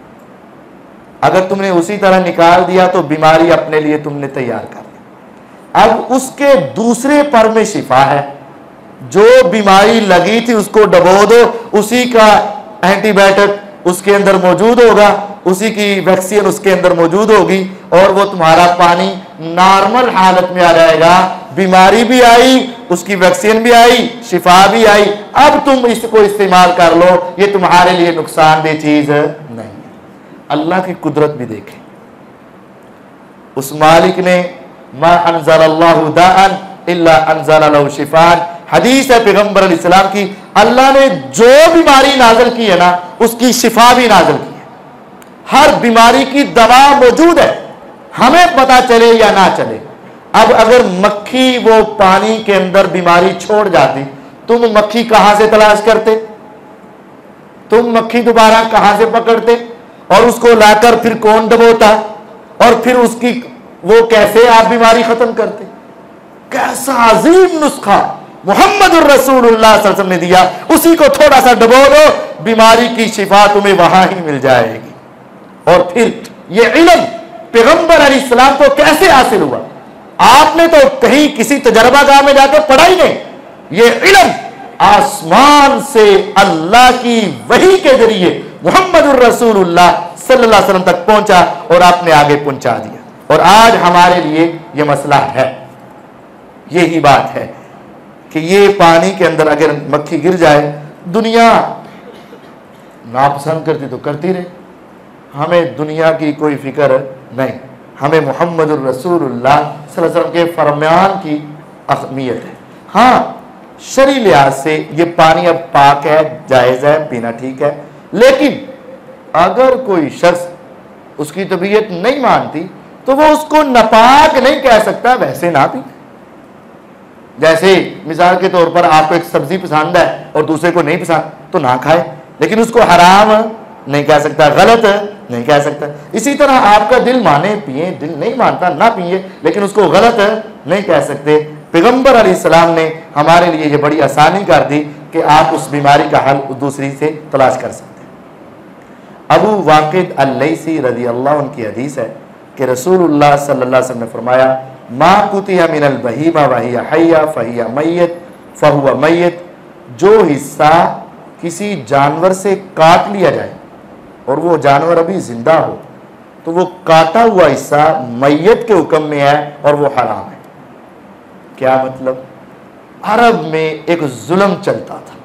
अगर तुमने उसी तरह निकाल दिया तो बीमारी अपने लिए तुमने तैयार कर ली। अब उसके दूसरे पर में शिफा है। जो बीमारी लगी थी उसको डबो दो, उसी का एंटीबायोटिक उसके अंदर मौजूद होगा, उसी की वैक्सीन उसके अंदर मौजूद होगी, और वो तुम्हारा पानी नॉर्मल हालत में आ जाएगा। बीमारी भी आई, उसकी वैक्सीन भी आई, शिफा भी आई। अब तुम इसको इस्तेमाल कर लो, ये तुम्हारे लिए नुकसानदेह चीज नहीं है। अल्लाह की कुदरत भी देखें। उस मालिक ने मा अनज़लल्लाहु दाअन इल्ला अनज़ल लहु शिफाअन, हदीस है पैगंबर अलैहिस्सलाम की, अल्लाह ने जो बीमारी नाज़िल की है ना, उसकी शिफा भी नाज़िल की है। हर बीमारी की दवा मौजूद है, हमें पता चले या ना चले। अब अगर मक्खी वो पानी के अंदर बीमारी छोड़ जाती, तुम मक्खी कहां से तलाश करते? तुम मक्खी दोबारा कहां से पकड़ते? और उसको लाकर फिर कौन दबोता? और फिर उसकी वो कैसे आप बीमारी खत्म करते? कैसा अजीम नुस्खा मुहम्मदुर रसूलुल्लाह सल्लल्लाहु अलैहि वसल्लम ने दिया, उसी को थोड़ा सा डबो दो, बीमारी की शिफा तुम्हें वहां ही मिल जाएगी। और फिर ये इल्म पैगंबर अलैहिस्सलाम को कैसे हासिल हुआ? आपने तो कहीं किसी तजर्बागाह में जाकर पढ़ा ही नहीं। ये इल्म आसमान से अल्लाह की वही के जरिए मुहम्मदुर रसूलुल्लाह सल्लल्लाहु अलैहि वसल्लम तक पहुंचा और आपने आगे पहुंचा दिया। और आज हमारे लिए ये मसला है, यही बात है कि ये पानी के अंदर अगर मक्खी गिर जाए, दुनिया नापसंद करती तो करती रहे, हमें दुनिया की कोई फिक्र नहीं। हमें मुहम्मदुर रसूलुल्लाह सल्लल्लाहु अलैहि वसल्लम के फरमान की अहमियत है। हाँ, शरई लिहाज से ये पानी अब पाक है, जायज़ है, पीना ठीक है। लेकिन अगर कोई शख्स उसकी तबीयत नहीं मानती तो वो उसको नापाक नहीं कह सकता, वैसे ना पी। जैसे मिसाल के तौर पर आपको एक सब्जी पसंद है और दूसरे को नहीं पसंद तो ना खाए, लेकिन उसको हराम नहीं कह सकता, गलत नहीं कह सकता। इसी तरह आपका दिल माने पिए, दिल नहीं मानता ना पिए, लेकिन उसको गलत नहीं कह सकते। पैगंबर अलैहिस्सलाम ने हमारे लिए ये बड़ी आसानी कर दी कि आप उस बीमारी का हल दूसरी से तलाश कर सकते हैं। अबू वाक़िद अल-लैसी रज़ी अल्लाह उनकी हदीस है कि रसूलुल्लाह सल्लल्लाहु अलैहि वसल्लम ने फरमाया, मा कुतिया मिनल बहीमा वहिया हय्या फहिया मय्यत फहुवा मय्यत, जो हिस्सा किसी जानवर से काट लिया जाए और वो जानवर अभी जिंदा हो तो वो काटा हुआ हिस्सा मैयत के हुक्म में है और वो हराम है। क्या मतलब? अरब में एक जुल्म चलता था,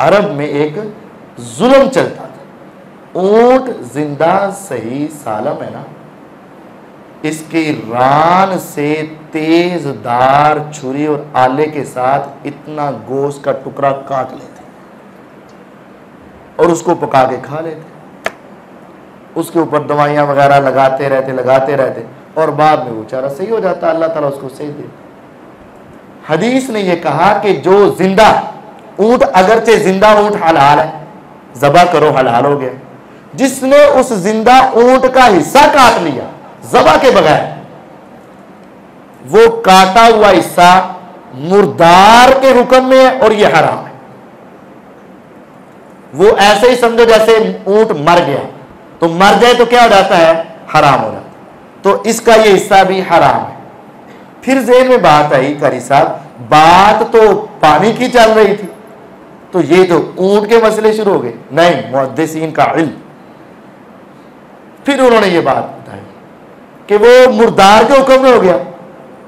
अरब में एक जुल्म चलता था। ऊंट जिंदा सही सालम है ना, इसकी रान से तेज धार छुरी और आले के साथ इतना गोश्त का टुकड़ा काट लेते और उसको पका के खा लेते। उसके ऊपर दवाइयां वगैरह लगाते रहते और बाद में वो बेचारा सही हो जाता, अल्लाह ताला उसको सही दे। हदीस ने यह कहा कि जो जिंदा ऊंट, अगरचे जिंदा ऊंट हलाल है, ज़बा करो हलाल हो गया, जिसने उस जिंदा ऊंट का हिस्सा काट लिया ज़बा के बगैर, वो काटा हुआ हिस्सा मुर्दार के हुक्म में है और यह हराम है। वो ऐसे ही समझो जैसे ऊंट मर गया, तो मर जाए तो क्या हो जाता है? हराम हो जाता है। तो इसका ये हिस्सा भी हराम है। फिर ज़हन में बात आई, कारी साहब बात तो पानी की चल रही थी, तो ये तो ऊंट के मसले शुरू हो गए। नहीं, मुहद्दिसीन का इल्म। फिर उन्होंने ये बात बताई कि वो मुर्दार के हुक्म में हो गया,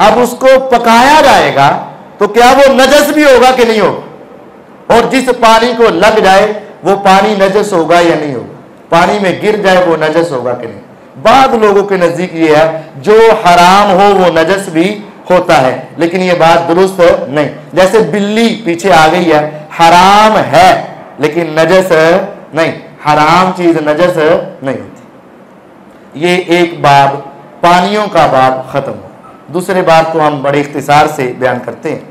अब उसको पकाया जाएगा तो क्या वो नजस भी होगा कि नहीं होगा? और जिस पानी को लग जाए वो पानी नजस होगा या नहीं होगा, पानी में गिर जाए वो नजस होगा कि नहीं। बाद लोगों के नजदीक ये है जो हराम हो वो नजस भी होता है, लेकिन ये बात दुरुस्त नहीं। जैसे बिल्ली पीछे आ गई है, हराम है लेकिन नजस नहीं, हराम चीज नजस नहीं होती। ये एक बाब पानियों का बाब खत्म हो। दूसरे बाब को हम बड़े इख्तिसार से बयान करते हैं।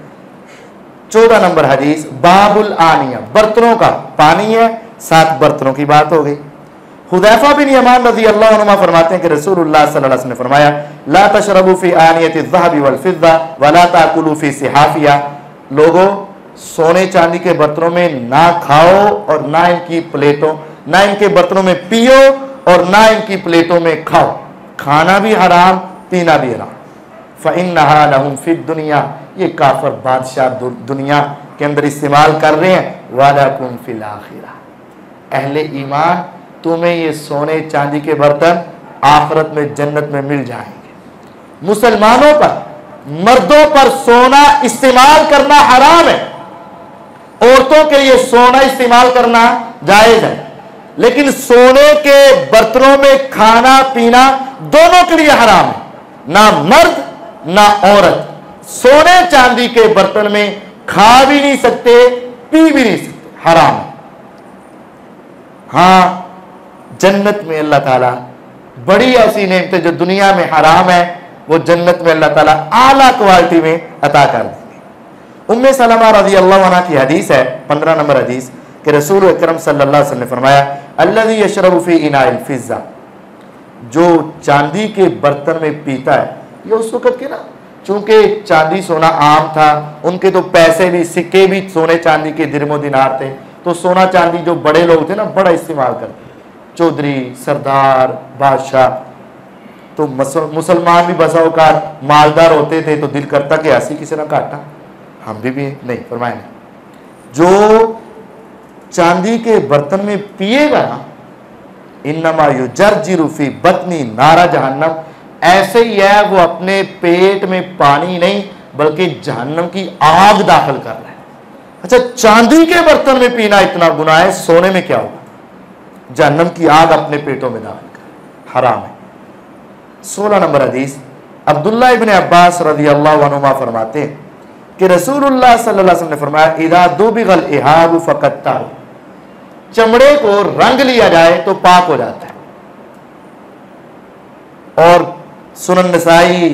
14 नंबर हदीस, बाबुल आनिया, बर्तनों का, पानी है 7 बर्तनों की बात हो गई। हुदैफा बिन यमान रज़ी अल्लाह अन्हुमा फरमाते हैं कि रसूलुल्लाह सल्लल्लाहु अलैहि वसल्लम ने फरमाया, ला तशरबू फी आनियति ज़हबी वल फिज़्ज़ा वला ताकुलू फी सिहाफिया, लोगों सोने चांदी के बर्तनों में ना खाओ और ना इनकी प्लेटों, ना इनके बर्तनों में पियो और ना इनकी प्लेटों में खाओ। खाना भी हराम, पीना भी हराम। फ़इन्नहा लहुम फ़िद दुनिया, ये काफिर बादशाह दुनिया के अंदर इस्तेमाल कर रहे हैं, वलकुम फ़िल आखिरा, अहले ईमान तुम्हें ये सोने चांदी के बर्तन आखिरत में जन्नत में मिल जाएंगे। मुसलमानों पर, मर्दों पर सोना इस्तेमाल करना हराम है, औरतों के लिए सोना इस्तेमाल करना जायज है, लेकिन सोने के बर्तनों में खाना पीना दोनों के लिए हराम है। ना मर्द ना औरत सोने चांदी के बर्तन में खा भी नहीं सकते, पी भी नहीं सकते, हराम है। हाँ, जन्नत में अल्लाह ताला बड़ी ऐसी नेमतें जो दुनिया में हराम है, वो जन्नत में अल्लाह ताला आला क्वालिटी में अता कर देंगे। उम्मे सलमा रज़ी अल्लाह अन्हा की हदीस है, 15 नंबर हदीस, कि रसूल अकरम सल्लल्लाहु अलैहि वसल्लम ने फरमाया, अल्लज़ी यशरबु फी इनाइल फिज़्ज़ा, जो चांदी के बर्तन में पीता है, ये उस वक़्त के ना, चूंकि चांदी सोना आम था, उनके तो पैसे भी, सिक्के भी सोने चांदी के दिरमो दिनार थे, तो सोना चांदी जो बड़े लोग थे ना बड़ा इस्तेमाल करते, चौधरी, सरदार, बादशाह, तो मुसलमान भी बसा औकात मालदार होते थे, तो दिल करता कि ऐसी किसी ने काटा, हम भी नहीं। फरमाया जो चांदी के बर्तन में पिएगा ना, इन्नमा युजरजिरु फी बतनी नारा जहन्नम, ऐसे ही है वो अपने पेट में पानी नहीं बल्कि जहन्नम की आग दाखिल कर रहा है। अच्छा, चांदी के बर्तन में पीना इतना गुनाह है, सोने में क्या होगा? जहन्नम की आग अपने पेटों में दाखिल कर, हराम है। 16 नंबर हदीस, अब्दुल्लाह इब्न अब्बास रज़ियल्लाहु अन्हुमा फरमाते हैं कि रसूलुल्लाह सल्लल्लाहु अलैहि वसल्लम ने फरमाया, इदा दुबिगल इहाब फकत ताहर, चमड़े को रंग लिया जाए तो पाक हो जाता है। और सुनन नसाई,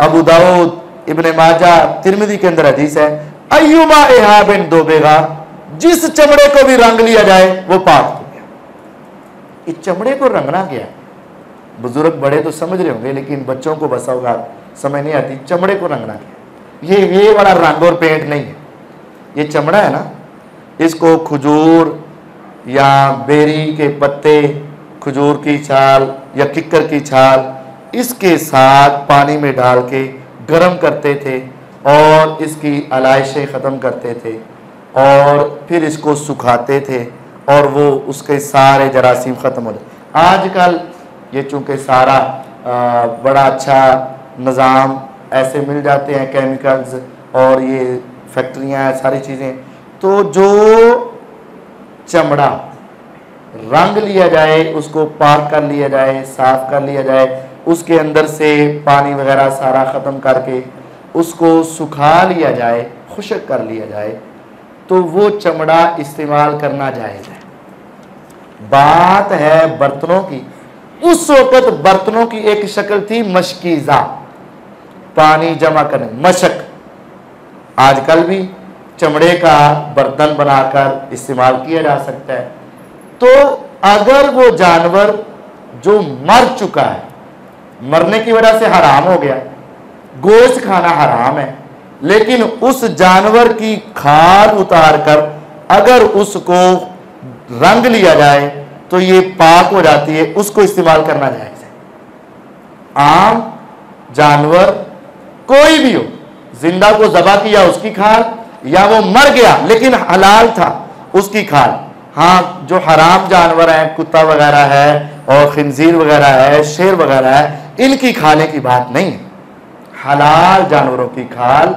अबू दाऊद, इब्न माजा, तिरमिज़ी के अंदर हदीस है, अय्युमा इहाबिन दुबिगा, जिस चमड़े को भी रंग लिया जाए वो पाक हो गया। इस चमड़े को रंगना क्या है? बुजुर्ग बड़े तो समझ रहे होंगे, लेकिन बच्चों को बसा होगा समझ नहीं आती। चमड़े को रंगना क्या? ये वाला रंग और पेंट नहीं है। ये चमड़ा है ना, इसको खजूर या बेरी के पत्ते, खजूर की छाल या किक्कर की छाल, इसके साथ पानी में डाल के गर्म करते थे और इसकी आलाइशें ख़त्म करते थे और फिर इसको सुखाते थे और वो उसके सारे जरासीम ख़त्म हो जाते। आजकल ये चूँकि सारा बड़ा अच्छा निज़ाम, ऐसे मिल जाते हैं केमिकल्स और ये फैक्ट्रियाँ हैं, सारी चीज़ें, तो जो चमड़ा रंग लिया जाए, उसको पाक कर लिया जाए, साफ कर लिया जाए, उसके अंदर से पानी वगैरह सारा ख़त्म करके उसको सुखा लिया जाए, खुश्क कर लिया जाए, तो वो चमड़ा इस्तेमाल करना जायज़ है। बात है बर्तनों की। उस वक़्त बर्तनों की एक शक्ल थी मशकीज़ा, पानी जमा करने, मशक। आजकल भी चमड़े का बर्तन बनाकर इस्तेमाल किया जा सकता है। तो अगर वो जानवर जो मर चुका है, मरने की वजह से हराम हो गया, गोश्त खाना हराम है, लेकिन उस जानवर की खाल उतार कर अगर उसको रंग लिया जाए तो ये पाक हो जाती है, उसको इस्तेमाल करना जायज़ है। आम जानवर कोई भी हो, जिंदा को ज़बा किया उसकी खाल, या वो मर गया लेकिन हलाल था उसकी खाल। हाँ, जो हराम जानवर हैं, कुत्ता वगैरह है और खिंजीर वगैरह है, शेर वगैरह है, इनकी खाने की बात नहीं है। हलाल जानवरों की खाल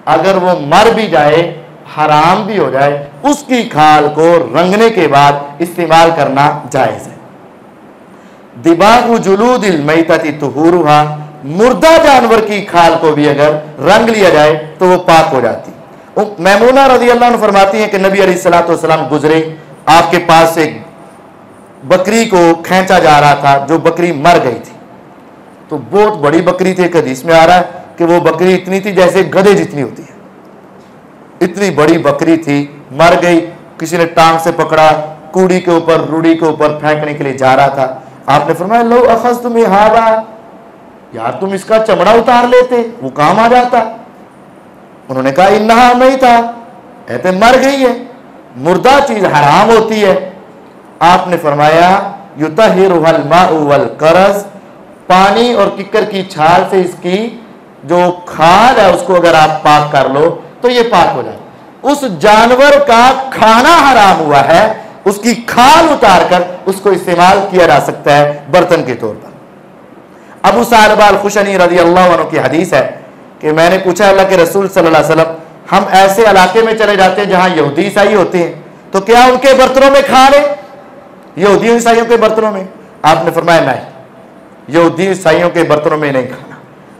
अगर वो मर भी जाए हराम भी हो जाए, उसकी खाल को रंगने के बाद इस्तेमाल करना जायज है। दिबागु जुलूदिल मैतती तुहुरुहा, मुर्दा जानवर की खाल को भी अगर रंग लिया जाए तो वो पाक हो जाती। मैमूना रज़ी अल्लाह अन्हा फरमाती हैं कि नबी अलैहिस्सलातु वस्सलाम गुजरे, आपके पास एक बकरी को खींचा जा रहा था जो बकरी मर गई थी। तो बहुत बड़ी बकरी थी, एक हदीस में आ रहा है कि वो बकरी इतनी थी जैसे गधे जितनी होती है, इतनी बड़ी बकरी थी, मर गई। किसी ने टांग से पकड़ा, कूड़ी के ऊपर रूढ़ी के ऊपर फेंकने के लिए जा रहा था। आपने फरमाया लो अखज़ तुम्हें हादा, यार तुम इसका चमड़ा उतार लेते, वो काम आ जाता। उन्होंने कहा इन्हा नहीं था, कहते मर गई है, मुर्दा चीज हराम होती है। आपने फरमाया युतहिरुहल माउ वल करज, पानी और किक्कर की छाल से इसकी जो खाल है उसको अगर आप पाक कर लो तो ये पाक हो जाए। उस जानवर का खाना हराम हुआ है, उसकी खाल उतार कर उसको इस्तेमाल किया जा सकता है बर्तन के तौर पर। अबू सालबा अल खुशनी रज़ी अल्लाह अन्हु की हदीस है कि मैंने पूछा अल्लाह के रसूल सल्लल्लाहु अलैहि वसल्लम, हम ऐसे इलाके में चले जाते हैं जहां यहूदी ईसाई होते हैं, तो क्या उनके बर्तनों में खा ले, यहूदी ईसाइयों के बर्तनों में? आपने फरमाया नहीं, यहूदी ईसाइयों के बर्तनों में नहीं खाना।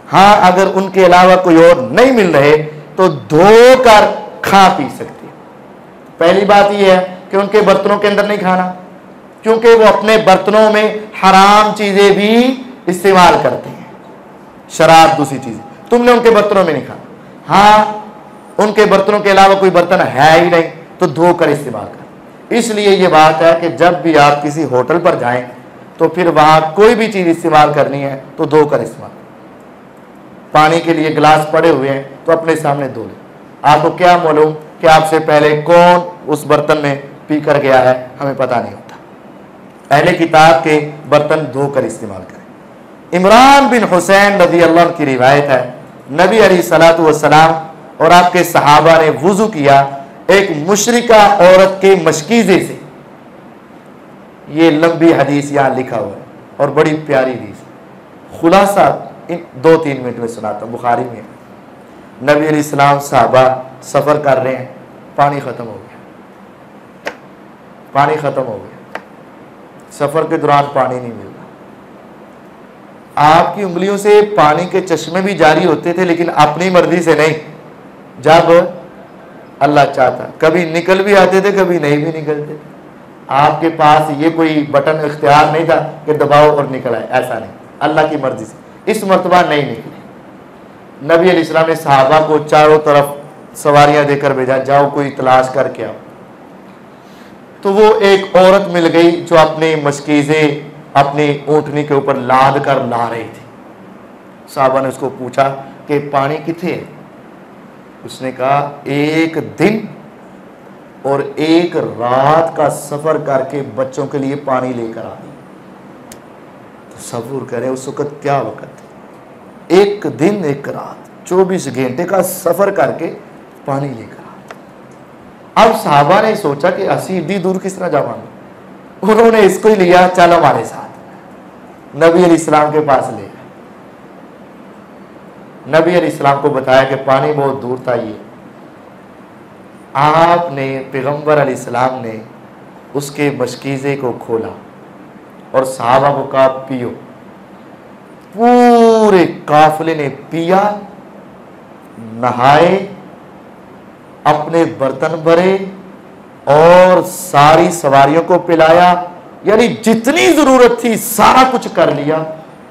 हाँ, अगर उनके अलावा कोई और नहीं मिल रहे तो धोकर खा पी सकते। पहली बात यह है कि उनके बर्तनों के अंदर नहीं खाना, क्योंकि वो अपने बर्तनों में हराम चीजें भी इस्तेमाल करते हैं, शराब दूसरी चीजें, तुमने उनके बर्तनों में नहीं खाना। हाँ, उनके बर्तनों के अलावा कोई बर्तन है ही नहीं तो धोकर इस्तेमाल कर। इसलिए ये बात है कि जब भी आप किसी होटल पर जाएं तो फिर वहां कोई भी चीज इस्तेमाल करनी है तो धोकर इस्तेमाल। पानी के लिए गिलास पड़े हुए हैं तो अपने सामने धो लें। आपको क्या मालूम कि आपसे पहले कौन उस बर्तन में पी कर गया है, हमें पता नहीं होता। अहले किताब के बर्तन धोकर इस्तेमाल करें। इमरान बिन हुसैन रज़ी अल्लाह की रिवायत है, नबी अलैहिस्सलातु वस्सलाम और आपके सहाबा ने वुजू किया एक मुशरिका औरत के मशकीजे से। ये लंबी हदीस यहाँ लिखा हुआ है और बड़ी प्यारी हदीस, खुलासा 2-3 मिनट में सुनाता हूँ। बुखारी में नबी अलैहिस्सलाम सहाबा सफर कर रहे हैं, पानी खत्म हो गया, पानी खत्म हो गया, सफर के दौरान पानी नहीं मिल रहा। आपकी उंगलियों से पानी के चश्मे भी जारी होते थे लेकिन अपनी मर्जी से नहीं, जब अल्लाह चाहता। कभी निकल भी आते थे, कभी नहीं भी निकलते थे। आपके पास ये कोई बटन इख्तियार नहीं था कि दबाओ और निकल आए, ऐसा नहीं, अल्लाह की मर्जी से। इस मर्तबा नहीं निकले। नबी अलैहिस्सलाम ने सहाबा को चारों तरफ सवारियां देकर भेजा, जाओ कोई तलाश करके आओ। तो वो एक औरत मिल गई जो अपने मशकीज़े अपनी ऊँटनी के ऊपर लाद कर ला रही थी। सहाबा ने उसको पूछा कि पानी किथे है? उसने कहा एक दिन और एक रात का सफर करके बच्चों के लिए पानी लेकर आ गई। तसव्वुर करें उस वक्त क्या वक्त है, एक दिन एक रात 24 घंटे का सफर करके पानी लेकर आ। अब साहबा ने सोचा कि असी इतनी दूर किस तरह जावांगे, उन्होंने इसको ही लिया, चल हमारे साथ। नबी अलैहिस्सलाम के पास ले गए। नबी अलैहिस्सलाम को बताया कि पानी बहुत दूर था। ये आपने पैगंबर अलैहिस्सलाम ने उसके मशकीज़े को खोला और सहाबा को कहा पियो। पूरे काफिले ने पिया, नहाए, अपने बर्तन भरे और सारी सवारियों को पिलाया, यानी जितनी जरूरत थी सारा कुछ कर लिया।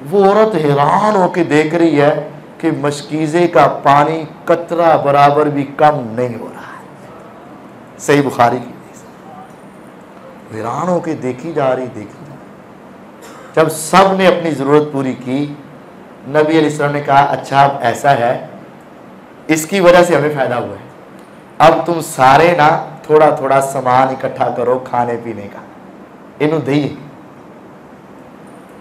वो औरत हैरान होकर देख रही है कि मशकीज़े का पानी कतरा बराबर भी कम नहीं हो रहा है। सही बुखारी की हैरान होकर देखी जा रही। जब सब ने अपनी ज़रूरत पूरी की, नबी अलैहिस्सलाम ने कहा अच्छा अब ऐसा है, इसकी वजह से हमें फ़ायदा हुआ है, अब तुम सारे ना थोड़ा थोड़ा सामान इकट्ठा करो खाने पीने का, इन्हों दिए।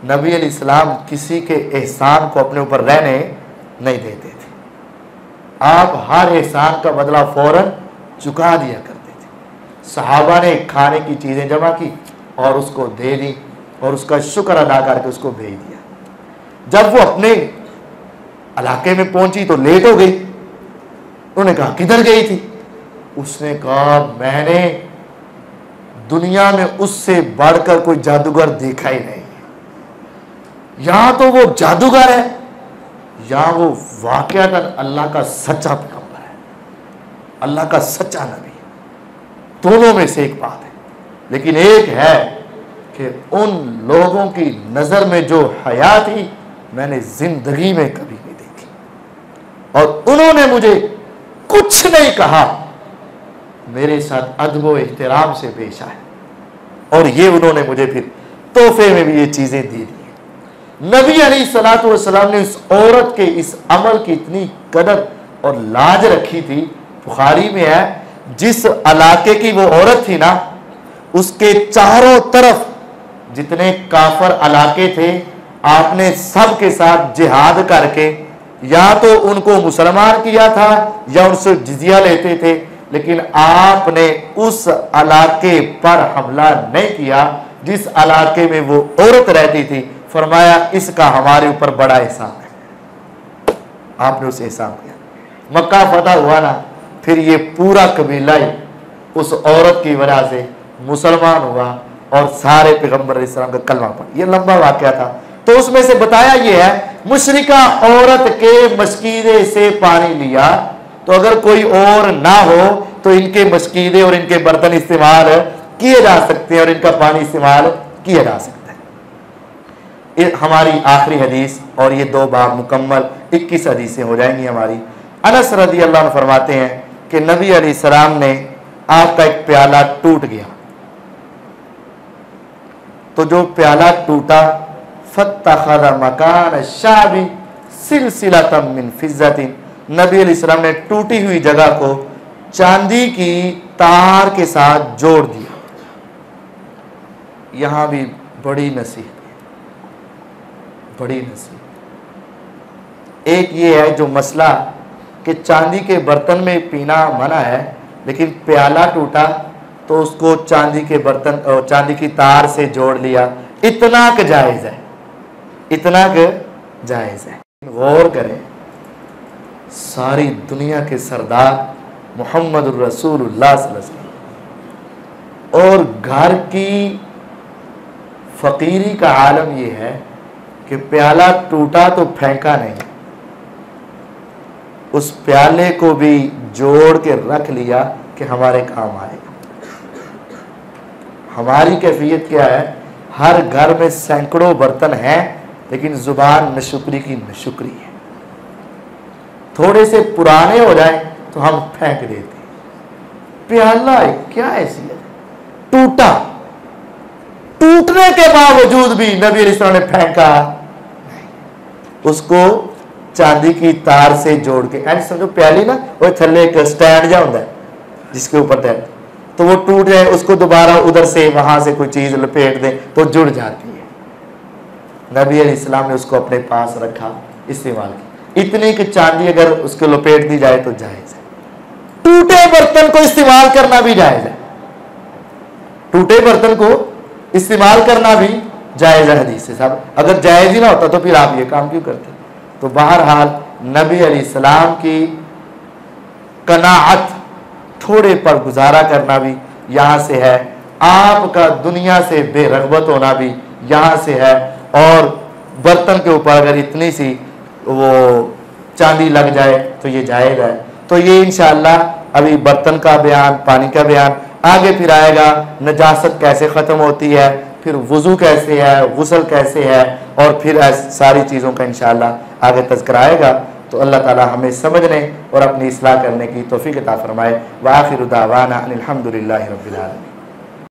नबी अलैहिस्सलाम किसी के एहसान को अपने ऊपर रहने नहीं देते थे। आप हर एहसान का बदला फौरन चुका दिया करते थे। सहाबा ने खाने की चीज़ें जमा की और उसको दे दी और उसका शुक्र अदा करके उसको भेज दिया। जब वो अपने इलाके में पहुंची तो लेट हो गई। उन्होंने कहा किधर गई थी? उसने कहा मैंने दुनिया में उससे बढ़कर कोई जादूगर देखा ही नहीं। यहां तो वो जादूगर है, यहां वो वाकयातन अल्लाह का सच्चा पैगंबर है, अल्लाह का सच्चा नबी। दोनों में से एक बात है, लेकिन एक है कि उन लोगों की नजर में जो हया थी मैंने जिंदगी में कभी नहीं देखी, और उन्होंने मुझे कुछ नहीं कहा, मेरे साथ अदब व एहतराम से पेश आए, और ये उन्होंने मुझे फिर तोहफे में भी ये चीजें दे दी। नबी अलैहिस्सलातु वस्सलाम ने इस औरत के इस अमल की इतनी कदर और लाज रखी थी। बुखारी में है, जिस इलाके की वो औरत थी ना, उसके चारों तरफ जितने काफर इलाके थे, आपने सब के साथ जिहाद करके या तो उनको मुसलमान किया था या उनसे जिजिया लेते थे, लेकिन आपने उस इलाके पर हमला नहीं किया जिस इलाके में वो औरत रहती थी। फरमाया इसका हमारे ऊपर बड़ा एहसान है, आपने उसे एहसान किया। मक्का फतह हुआ ना, फिर ये पूरा कबीला ही उस औरत की वजह से मुसलमान हुआ और सारे पैगंबर अलैहिस्सलाम का कलमा पढ़ा। ये लंबा वाकया था, तो उसमें से बताया ये है, मुशरिका औरत के मशकीदे से पानी लिया, तो अगर कोई और ना हो तो इनके मशकीदे और इनके बर्तन इस्तेमाल किए जा सकते हैं और इनका पानी इस्तेमाल किया जा सकता है। हमारी आखिरी हदीस, और ये 2 बाब मुकम्मल 21 हदीसें हो जाएंगी हमारी। अनस रज़ी अल्लाह अन्हु फरमाते हैं कि नबी अलैहिस्सलाम ने आपका एक प्याला टूट गया, तो जो प्याला टूटा, फत्तखज़ मकान शाबी सिलसिलतम मिन फिज़्ज़तिन, नबी अलैहिस्सलाम ने टूटी हुई जगह को चांदी की तार के साथ जोड़ दिया। यहां भी बड़ी नसीहत, बड़ी नसीहत। एक ये है जो मसला कि चांदी के बर्तन में पीना मना है, लेकिन प्याला टूटा तो उसको चांदी के बर्तन और चांदी की तार से जोड़ लिया, इतना का जायज है, इतना का जायज है। गौर करें, सारी दुनिया के सरदार मोहम्मद रसूलुल्लाह सल्लल्लाहु अलैहि वसल्लम, और घर की फकीरी का आलम यह है कि प्याला टूटा तो फेंका नहीं, उस प्याले को भी जोड़ के रख लिया कि हमारे काम आएगा। हमारी कैफियत क्या है, हर घर में सैकड़ों बर्तन हैं, लेकिन जुबान नशुक्री की नशुक्री है। थोड़े से पुराने हो जाए तो हम फेंक देते हैं। प्याला क्या हैसियत, टूटा, टूटने के बावजूद भी नबी अलैहिस्सलाम ने फेंका, उसको चांदी की तार से जोड़ के, ऐसे समझो प्याली ना, वो थल्ले एक स्टैंड जा होता है जिसके ऊपर तय, तो वो टूट जाए, उसको दोबारा उधर से वहां से कोई चीज लपेट दे तो जुड़ जाती है। नबी अलैहिस्सलाम ने उसको अपने पास रखा, इस्तेमाल की, इतनी कि चांदी अगर उसको लपेट दी जाए तो जायज है। टूटे बर्तन को इस्तेमाल करना भी जायज है, टूटे बर्तन को इस्तेमाल करना भी जायज है हदीस से। साहब अगर जायज ही ना होता तो फिर आप ये काम क्यों करते? तो बहरहाल नबी अलैहिस्सलाम की कनाअत, थोड़े पर गुजारा करना भी यहाँ से है, आपका दुनिया से बेरगबत होना भी यहाँ से है, और बर्तन के ऊपर अगर इतनी सी वो चांदी लग जाए तो ये जायज़ है। तो ये इंशाअल्लाह अभी बर्तन का बयान, पानी का बयान आगे फिर आएगा, नजासत कैसे ख़त्म होती है, फिर वुज़ू कैसे है, गुस्ल कैसे है, और फिर सारी चीज़ों का इंशाअल्लाह आगे तज़किरा आएगा। तो अल्लाह ताला हमें समझने और अपनी इस्लाह करने की तौफीक अता फरमाए। व आखिरु दावाना अनिल हम्दुलिल्लाहि रब्बिल आलमीन।